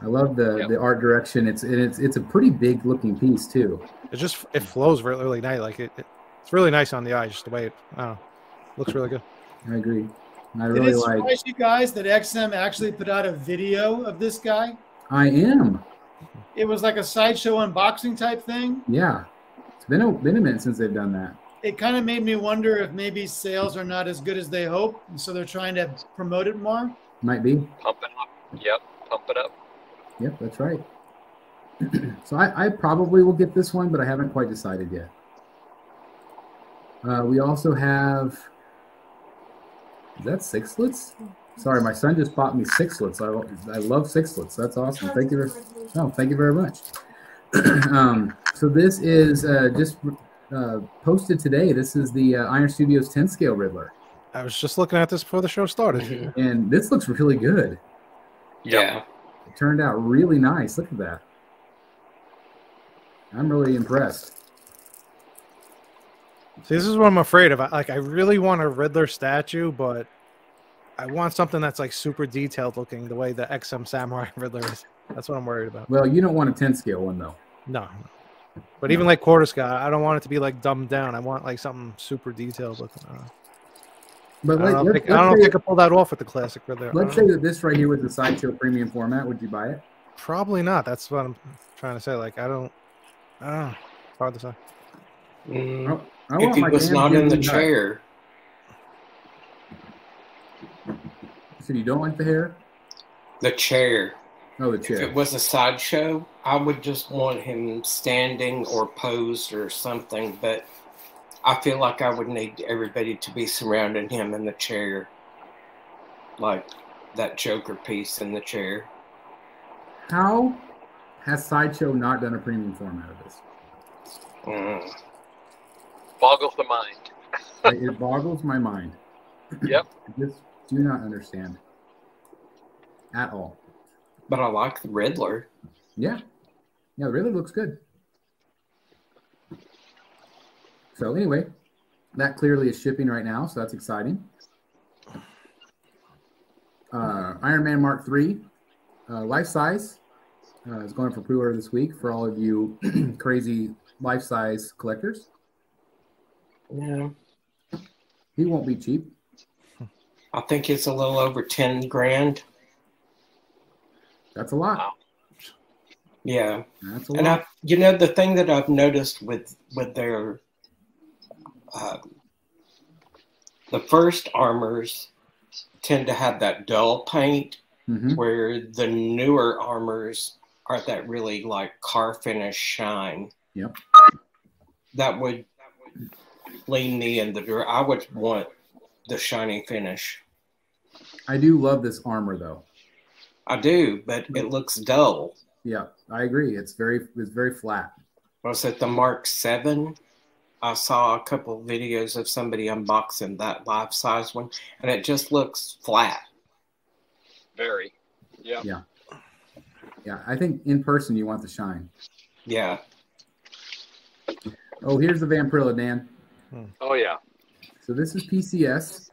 I love the art direction. It's a pretty big looking piece too. It flows really nice. Like it's really nice on the eye, just the way it looks really good. I agree. And I Did really it surprise you guys that XM actually put out a video of this guy? I am. It was like a sideshow unboxing type thing. Yeah, it's been a minute since they've done that. It kind of made me wonder if maybe sales are not as good as they hope, and so they're trying to promote it more. Might be. Pump it up. Yep, pump it up. Yep, that's right. So I probably will get this one, but I haven't quite decided yet. We also have, is that sixlets? Sorry, my son just bought me sixlets. I love sixlets. That's awesome. Thank you very much. So this is just posted today. This is the Iron Studios 10 scale Riddler. I was just looking at this before the show started. And this looks really good. Yeah. It turned out really nice. Look at that. I'm really impressed. See, this is what I'm afraid of. I really want a Riddler statue, but I want something that's like super detailed looking, the way the XM Samurai Riddler is. That's what I'm worried about. Well, you don't want a 10 scale one though. No. But even like quarter scale, I don't want it to be like dumbed down. I want like something super detailed looking. But I don't know if they could pull that off with the classic Riddler. Let's say that this right here was the Sideshow premium format. Would you buy it? Probably not. That's what I'm trying to say. Like, I don't know. It's hard to say. If he was not in the chair. So you don't like the hair? The chair. Oh, the chair. If it was a sideshow, I would just want him standing or posed or something, but I feel like I would need everybody to be surrounding him in the chair. Like that Joker piece in the chair. How has Sideshow not done a premium format of this? Boggles the mind. It boggles my mind. Yep. I just do not understand at all. But I like the Riddler. Yeah. Yeah, the Riddler looks good. So anyway, that clearly is shipping right now, so that's exciting. Iron Man Mark III, life size, is going for pre-order this week for all of you crazy life size collectors. Yeah. He won't be cheap. I think it's a little over 10 grand. That's a lot. Wow. Yeah. That's a lot. And the thing that I've noticed with their the first armors tend to have that dull paint, where the newer armors are that really like car finish shine. Yep. That would lean me in I would want the shiny finish. I do love this armor though. I do, but it looks dull. Yeah, I agree. It's very flat. Was it the Mark 7? I saw a couple videos of somebody unboxing that life-size one, and it just looks flat. Very. Yeah. Yeah. Yeah, I think in person you want the shine. Yeah. Oh, here's the Vampirilla, Dan. Oh, yeah. So this is PCS.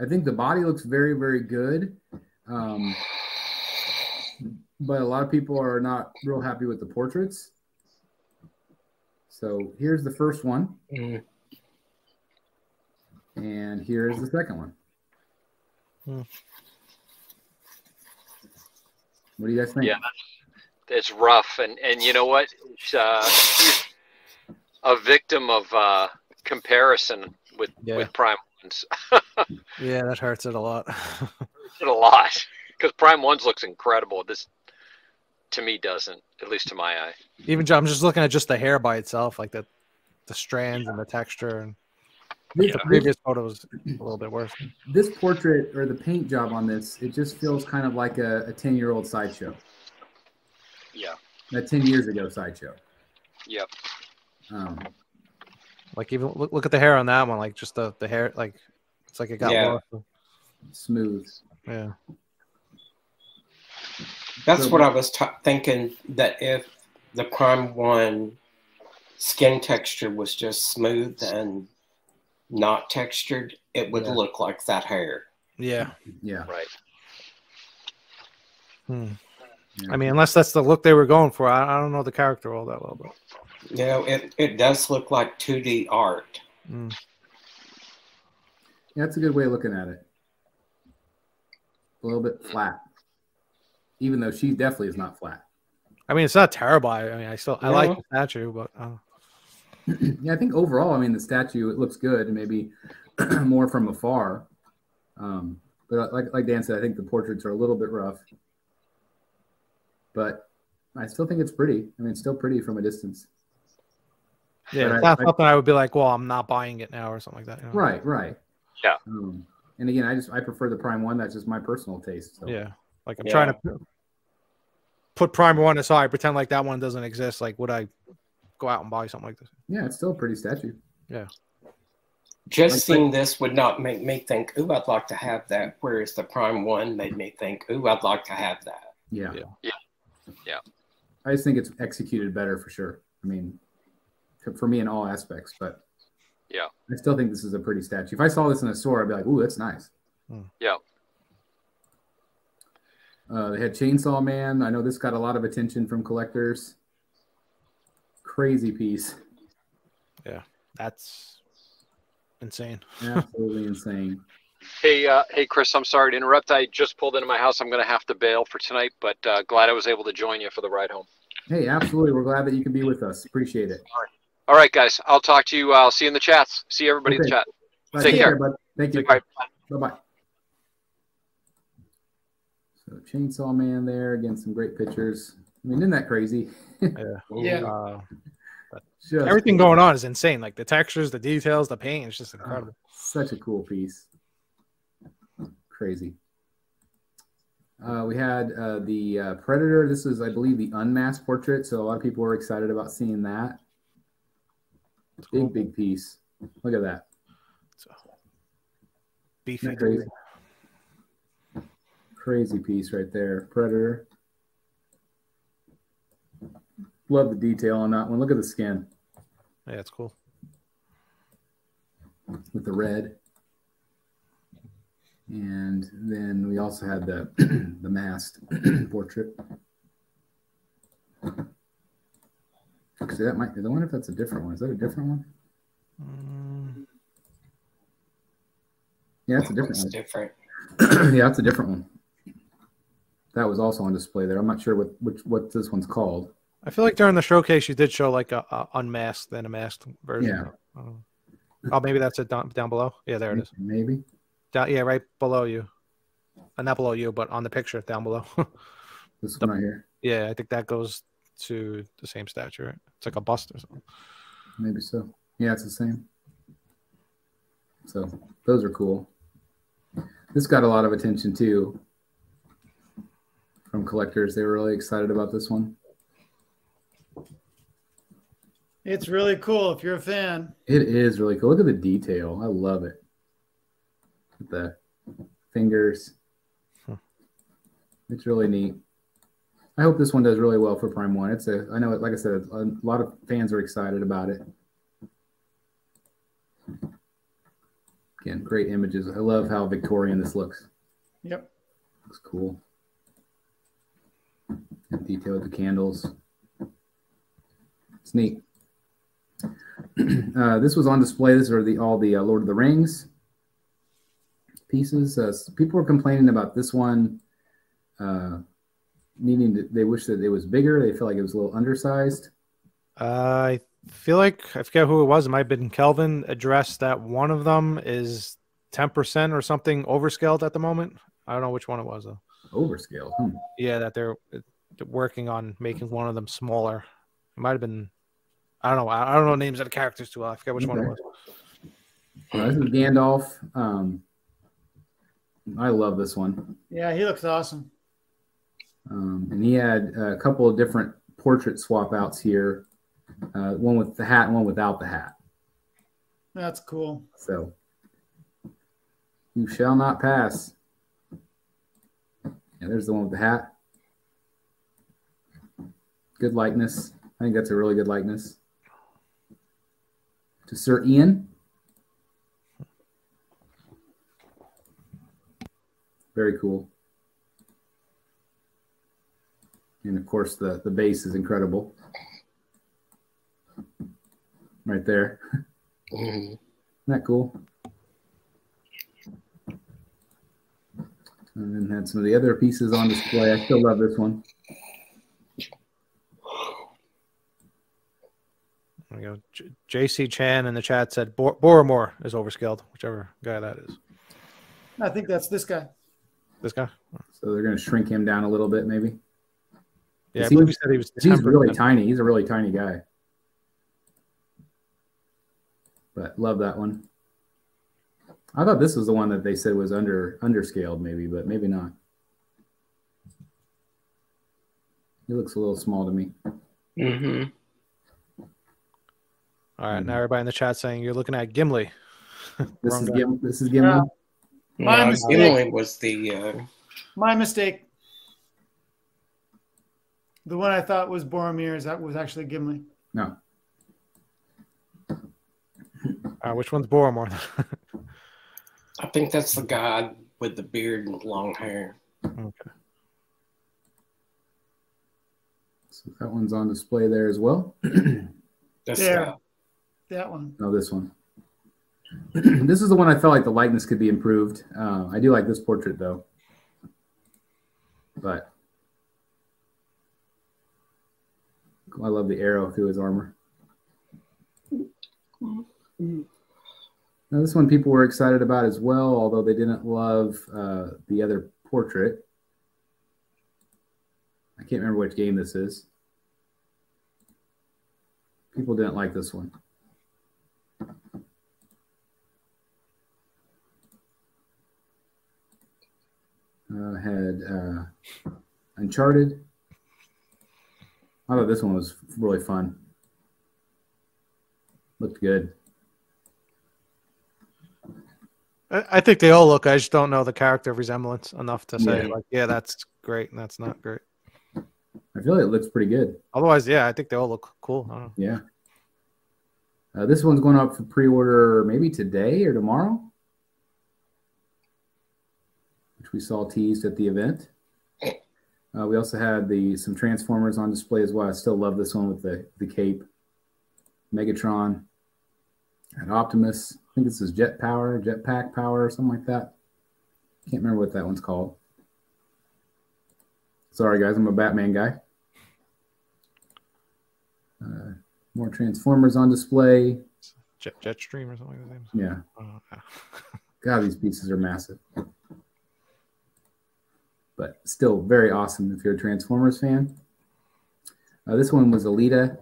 I think the body looks very, very good. But a lot of people are not real happy with the portraits. So here's the first one. And here's the second one. What do you guys think? Yeah, it's rough. And you know what? She's a victim of comparison with Prime ones. Yeah, that hurts it a lot. Hurts it a lot because Prime Ones looks incredible. This, to me, doesn't. At least to my eye. Even I'm just looking at just the hair by itself, like the strands and the texture. And the previous photo was a little bit worse. This portrait or the paint job on this, it just feels kind of like a 10-year-old Sideshow. Yeah. A 10 years ago Sideshow. Yep. Like even look at the hair on that one, like just the hair, like it's like it got lost. Smooth. Yeah. That's what I was thinking, that if the Prime 1 skin texture was just smooth and not textured, it would look like that hair. Yeah. Yeah. Right. Yeah. I mean, unless that's the look they were going for. I don't know the character all that well, but it does look like 2D art. Yeah, that's a good way of looking at it. A little bit flat, even though she definitely is not flat. I mean, it's not terrible. I mean, I like the statue, but yeah, I think overall, I mean, the statue, it looks good, and maybe more from afar. But like Dan said, I think the portraits are a little bit rough. But I still think it's pretty. I mean, it's still pretty from a distance. Yeah, it's not something I would be like, well, I'm not buying it now or something like that. You know? Right, right. Yeah. And again, I prefer the Prime 1. That's just my personal taste. So. Yeah. Like I'm trying to put Prime 1 aside, pretend like that one doesn't exist. Like, would I go out and buy something like this? Yeah, it's still a pretty statue. Yeah. Just seeing this would not make me think, ooh, I'd like to have that. Whereas the Prime 1 made me think, ooh, I'd like to have that. Yeah. Yeah. Yeah. I just think it's executed better for sure. I mean, for me in all aspects, but yeah, I still think this is a pretty statue. If I saw this in a store, I'd be like, ooh, that's nice. Yeah. They had Chainsaw Man. I know this got a lot of attention from collectors. Crazy piece. Yeah, that's insane. Absolutely insane. Hey, Chris, I'm sorry to interrupt. I just pulled into my house. I'm going to have to bail for tonight, but glad I was able to join you for the ride home. Hey, absolutely. We're glad that you can be with us. Appreciate it. All right, guys. I'll talk to you. I'll see you in the chats. See everybody in the chat. Take care. Bud. Thank you. Bye. Bye-bye. So Chainsaw Man there. Again, some great pictures. I mean, isn't that crazy? Yeah. Everything going on is insane. Like the textures, the details, the paint. It's just incredible. Such a cool piece. Crazy. We had the Predator. This is, I believe, the unmasked portrait. So a lot of people were excited about seeing that. Big piece. Look at that. Beefy. Crazy. Crazy piece right there. Predator. Love the detail on that one. Look at the skin. Yeah, it's cool. With the red. And then we also had the the masked portrait. See, that might. I wonder if that's a different one. Is that a different one? Yeah, that's a different one. Different. Yeah, that's a different one. That was also on display there. I'm not sure what this one's called. I feel like during the showcase you did show like a unmasked and a masked version. Yeah. Oh, maybe that's it down below. Yeah, there it is. Maybe. Yeah, right below you. Not below you, but on the picture down below. This one right here. Yeah, I think that goes to the same statue, right? It's like a bust or something. Maybe so. Yeah, it's the same. So those are cool. This got a lot of attention too from collectors. They were really excited about this one. It's really cool if you're a fan. It is really cool. Look at the detail. I love it. The fingers. It's really neat. I hope this one does really well for Prime 1. I know, like I said, a lot of fans are excited about it. Again, great images. I love how Victorian this looks. Yep. Looks cool. And detail with the candles. It's neat. This was on display. These are all the Lord of the Rings pieces. People were complaining about this one. They wish that it was bigger. They feel like it was a little undersized. I feel like, I forget who it was. It might have been Kelvin, addressed that one of them is 10% or something overscaled at the moment. I don't know which one it was though. Overscaled. Yeah, that they're working on making one of them smaller. It might have been. I don't know. I don't know names of the characters too well. I forget which one it was. This is Gandalf. I love this one. Yeah, he looks awesome. And he had a couple of different portrait swap outs here. One with the hat and one without the hat. That's cool. So, you shall not pass. Yeah, there's the one with the hat. Good likeness. I think that's a really good likeness. To Sir Ian. Very cool. And of course, the base is incredible. Right there. Isn't that cool? And then had some of the other pieces on display. I still love this one. There we go. JC Chan in the chat said Boromir is overscaled, whichever guy that is. I think that's this guy. This guy? So they're going to shrink him down a little bit, maybe? Yeah, I believe he said he was 10%. He's really tiny. He's a really tiny guy. But love that one. I thought this was the one that they said was underscaled, maybe, but maybe not. He looks a little small to me. All right, now everybody in the chat saying you're looking at Gimli. This is Gimli. My mistake. Gimli was the. My mistake. The one I thought was Boromir that was actually Gimli. No. Which one's Boromir? I think that's the guy with the beard and long hair. Okay. So that one's on display there as well. That's there. That one. No, this one. This is the one I felt like the likeness could be improved. I do like this portrait though. But I love the arrow through his armor. Now, this one people were excited about as well, although they didn't love the other portrait. I can't remember which game this is. People didn't like this one. Had Uncharted. I thought this one was really fun. Looked good. I think they all look. I just don't know the character resemblance enough to say, like, yeah, that's great and that's not great. I feel like it looks pretty good. Otherwise, yeah, I think they all look cool. I don't know. Yeah. This one's going up for pre-order maybe today or tomorrow, which we saw teased at the event. We also had some Transformers on display as well. I still love this one with the cape. Megatron and Optimus. I think this is Jetpack Power, or something like that. Can't remember what that one's called. Sorry, guys, I'm a Batman guy. More Transformers on display. Jetstream or something like that. Yeah. God, these pieces are massive. But still very awesome if you're a Transformers fan. This one was Alita.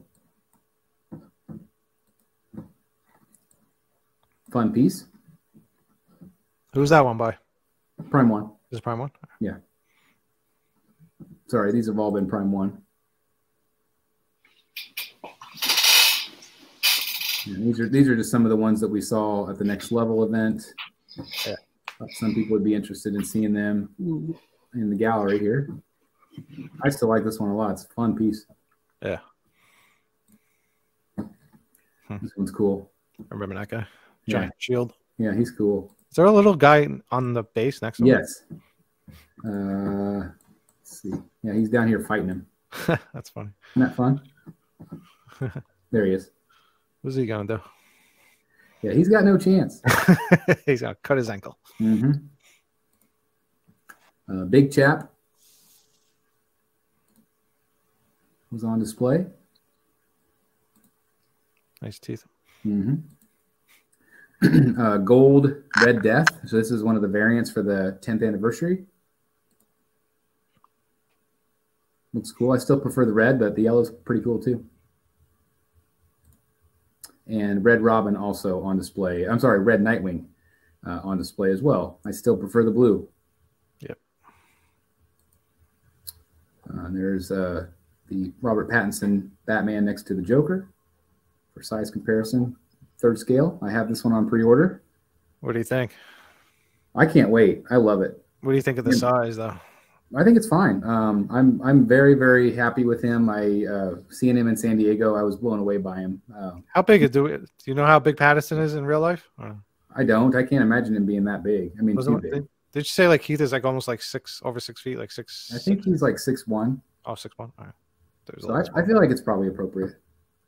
Fun piece. Who's that one by? Prime 1. Is it Prime 1? Yeah. Sorry, these have all been Prime 1. And these are just some of the ones that we saw at the Next Level event. Yeah. Some people would be interested in seeing them in the gallery here. I still like this one a lot. It's a fun piece. Yeah. This one's cool. I remember that guy. Giant shield. Yeah, he's cool. Is there a little guy on the base next to him? Yes. Let's see. Yeah, he's down here fighting him. That's funny. Isn't that fun? There he is. What's he going to do? Yeah, he's got no chance. He's going to cut his ankle. Big Chap was on display. Nice teeth. Gold Red Death. So this is one of the variants for the 10th anniversary. Looks cool. I still prefer the red, but the yellow's pretty cool too. And Red Robin also on display. I'm sorry, Red Nightwing on display as well. I still prefer the blue. Yep. There's the Robert Pattinson Batman next to the Joker for size comparison. 3rd scale. I have this one on pre-order. What do you think? I can't wait. I love it. What do you think of the size, though? I think it's fine. I'm very, very happy with him. Seeing him in San Diego, I was blown away by him. How big do you know how big Pattinson is in real life? I don't. I can't imagine him being that big. I mean, too big. Did you say like Keith is like almost like over 6 feet, like 6? I think he's like 6'1". Oh, 6'1". All right. So I feel like it's probably appropriate.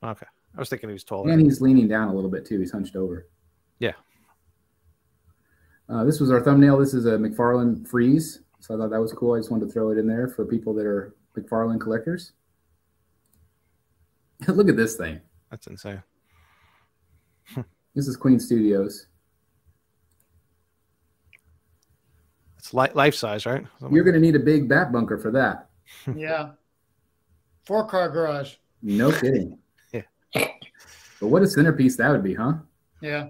Okay. I was thinking he was taller. And he's leaning down a little bit too. He's hunched over. Yeah. This was our thumbnail. This is a McFarlane Freeze. So I thought that was cool. I just wanted to throw it in there for people that are McFarlane collectors. Look at this thing. That's insane. This is Queen Studios. It's life size, right? You're going to need a big bat bunker for that. Yeah. 4-car garage. No kidding. Yeah. But what a centerpiece that would be, huh? Yeah.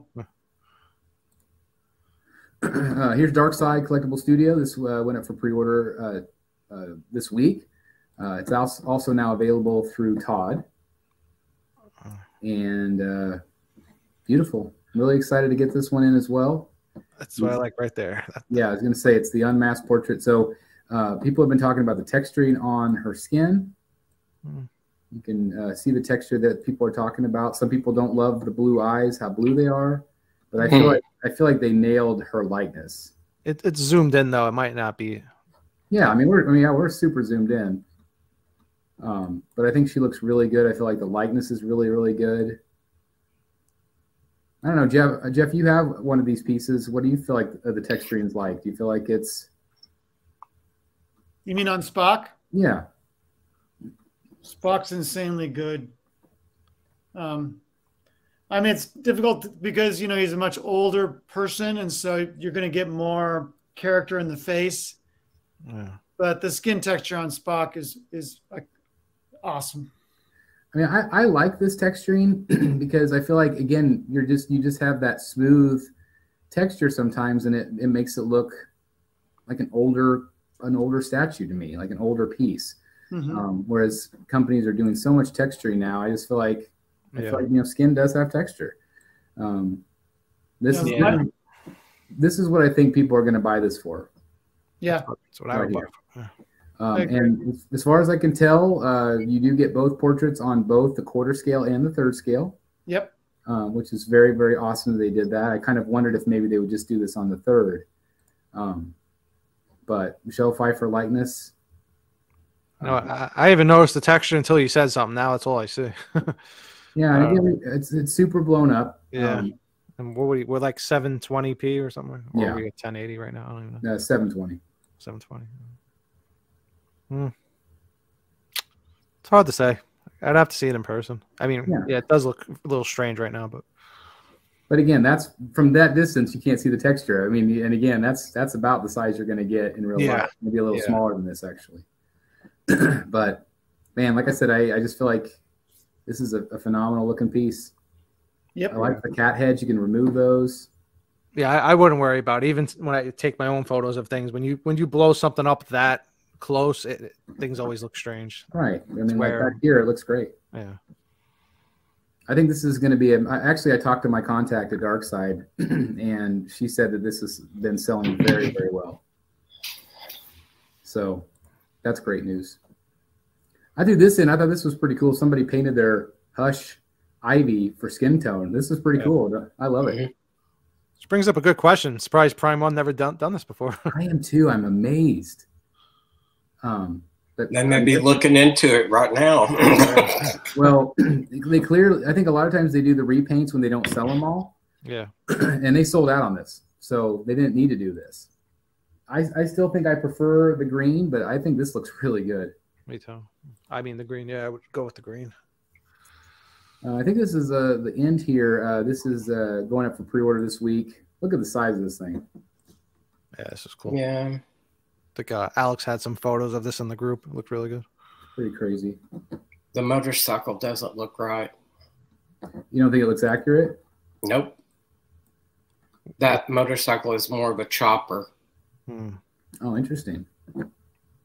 Here's Darkside Collectible Studio. This went up for pre-order this week. It's also now available through Todd. And beautiful. I'm really excited to get this one in as well. That's what I like right there. Yeah, I was going to say it's the unmasked portrait. So people have been talking about the texturing on her skin. You can see the texture that people are talking about. Some people don't love the blue eyes, how blue they are. But I feel like they nailed her likeness. It's zoomed in though. It might not be. Yeah, we're super zoomed in. But I think she looks really good. I feel like the likeness is really, really good. I don't know, Jeff, you have one of these pieces. What do you feel like the texturing is like? Do you feel like it's... You mean on Spock? Yeah. Spock's insanely good. I mean, it's difficult because, he's a much older person, and so you're going to get more character in the face. Yeah. But the skin texture on Spock is like awesome. I mean, I like this texturing because I feel like, again, you just have that smooth texture sometimes, and it makes it look like an older statue to me, like an older piece. Mm-hmm. Whereas companies are doing so much texturing now, I just feel like skin does have texture. This is what I think people are going to buy this for. Yeah, that's what I would buy. And as far as I can tell, you do get both portraits on both the 1/4 scale and the 3rd scale. Yep. Which is very, very awesome that they did that. I kind of wondered if maybe they would just do this on the 3rd. But Michelle Pfeiffer likeness. No, I haven't noticed the texture until you said something. Now that's all I see. Yeah, and again, it's super blown up. Yeah. And we're like 720p or something. Or yeah. Are we at 1080 right now? I don't even know. 720. 720. It's hard to say. I'd have to see it in person. I mean, yeah, it does look a little strange right now, but again, that's from that distance, you can't see the texture. I mean, and again, that's about the size you're going to get in real life. Maybe a little smaller than this, actually. But man, like I said, I just feel like this is a phenomenal looking piece. Yep. I like the cat heads. You can remove those. Yeah, I wouldn't worry about it. Even when I take my own photos of things, when you blow something up that close, things always look strange. Right. I mean, like back here, it looks great. Yeah. I think this is going to be actually, I talked to my contact at Darkside, and she said that this has been selling very, very well. So that's great news. I threw this in. I thought this was pretty cool. Somebody painted their Hush Ivy for skin tone. This is pretty cool. I love it. Which brings up a good question. Surprised Prime One never done this before. I am too. I'm amazed. They may be looking into it right now. Well, they clearly, I think a lot of times they do the repaints when they don't sell them all. Yeah. And they sold out on this, so they didn't need to do this. I still think I prefer the green, but I think this looks really good. Me too. I mean, the green, yeah, I would go with the green. I think this is the end here. This is going up for pre-order this week. Look at the size of this thing. Yeah, this is cool. Yeah. I think Alex had some photos of this in the group. It looked really good. Pretty crazy. The motorcycle doesn't look right. You don't think it looks accurate? Nope. That motorcycle is more of a chopper. Oh, interesting.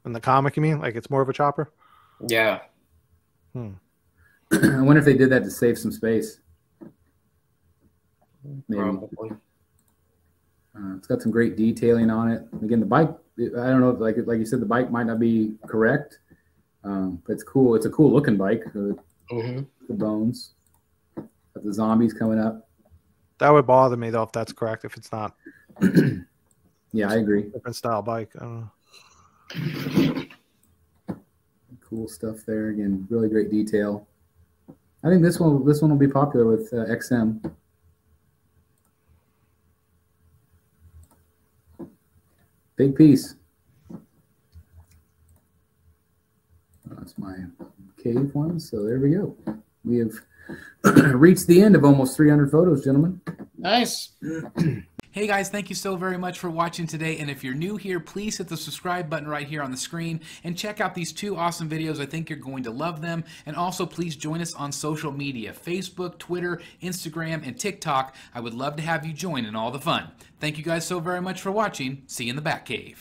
In the comic, you mean? Like it's more of a chopper? Yeah. I wonder if they did that to save some space. Maybe. Probably. It's got some great detailing on it. Again, the bike, I don't know, like you said, the bike might not be correct, but it's cool. It's a cool looking bike. The bones. Got the zombies coming up. That would bother me, though, if that's correct, if it's not. Yeah, I agree. Different style bike. I don't know. Cool stuff there. Again, really great detail. I think this one will be popular with XM. Big piece. That's my cave one. So there we go. We have reached the end of almost 300 photos, gentlemen. Nice. Hey guys, thank you so very much for watching today, and if you're new here, please hit the subscribe button right here on the screen and check out these 2 awesome videos. I think you're going to love them. And also please join us on social media, Facebook, Twitter, Instagram, and TikTok. I would love to have you join in all the fun. Thank you guys so very much for watching. See you in the Batcave.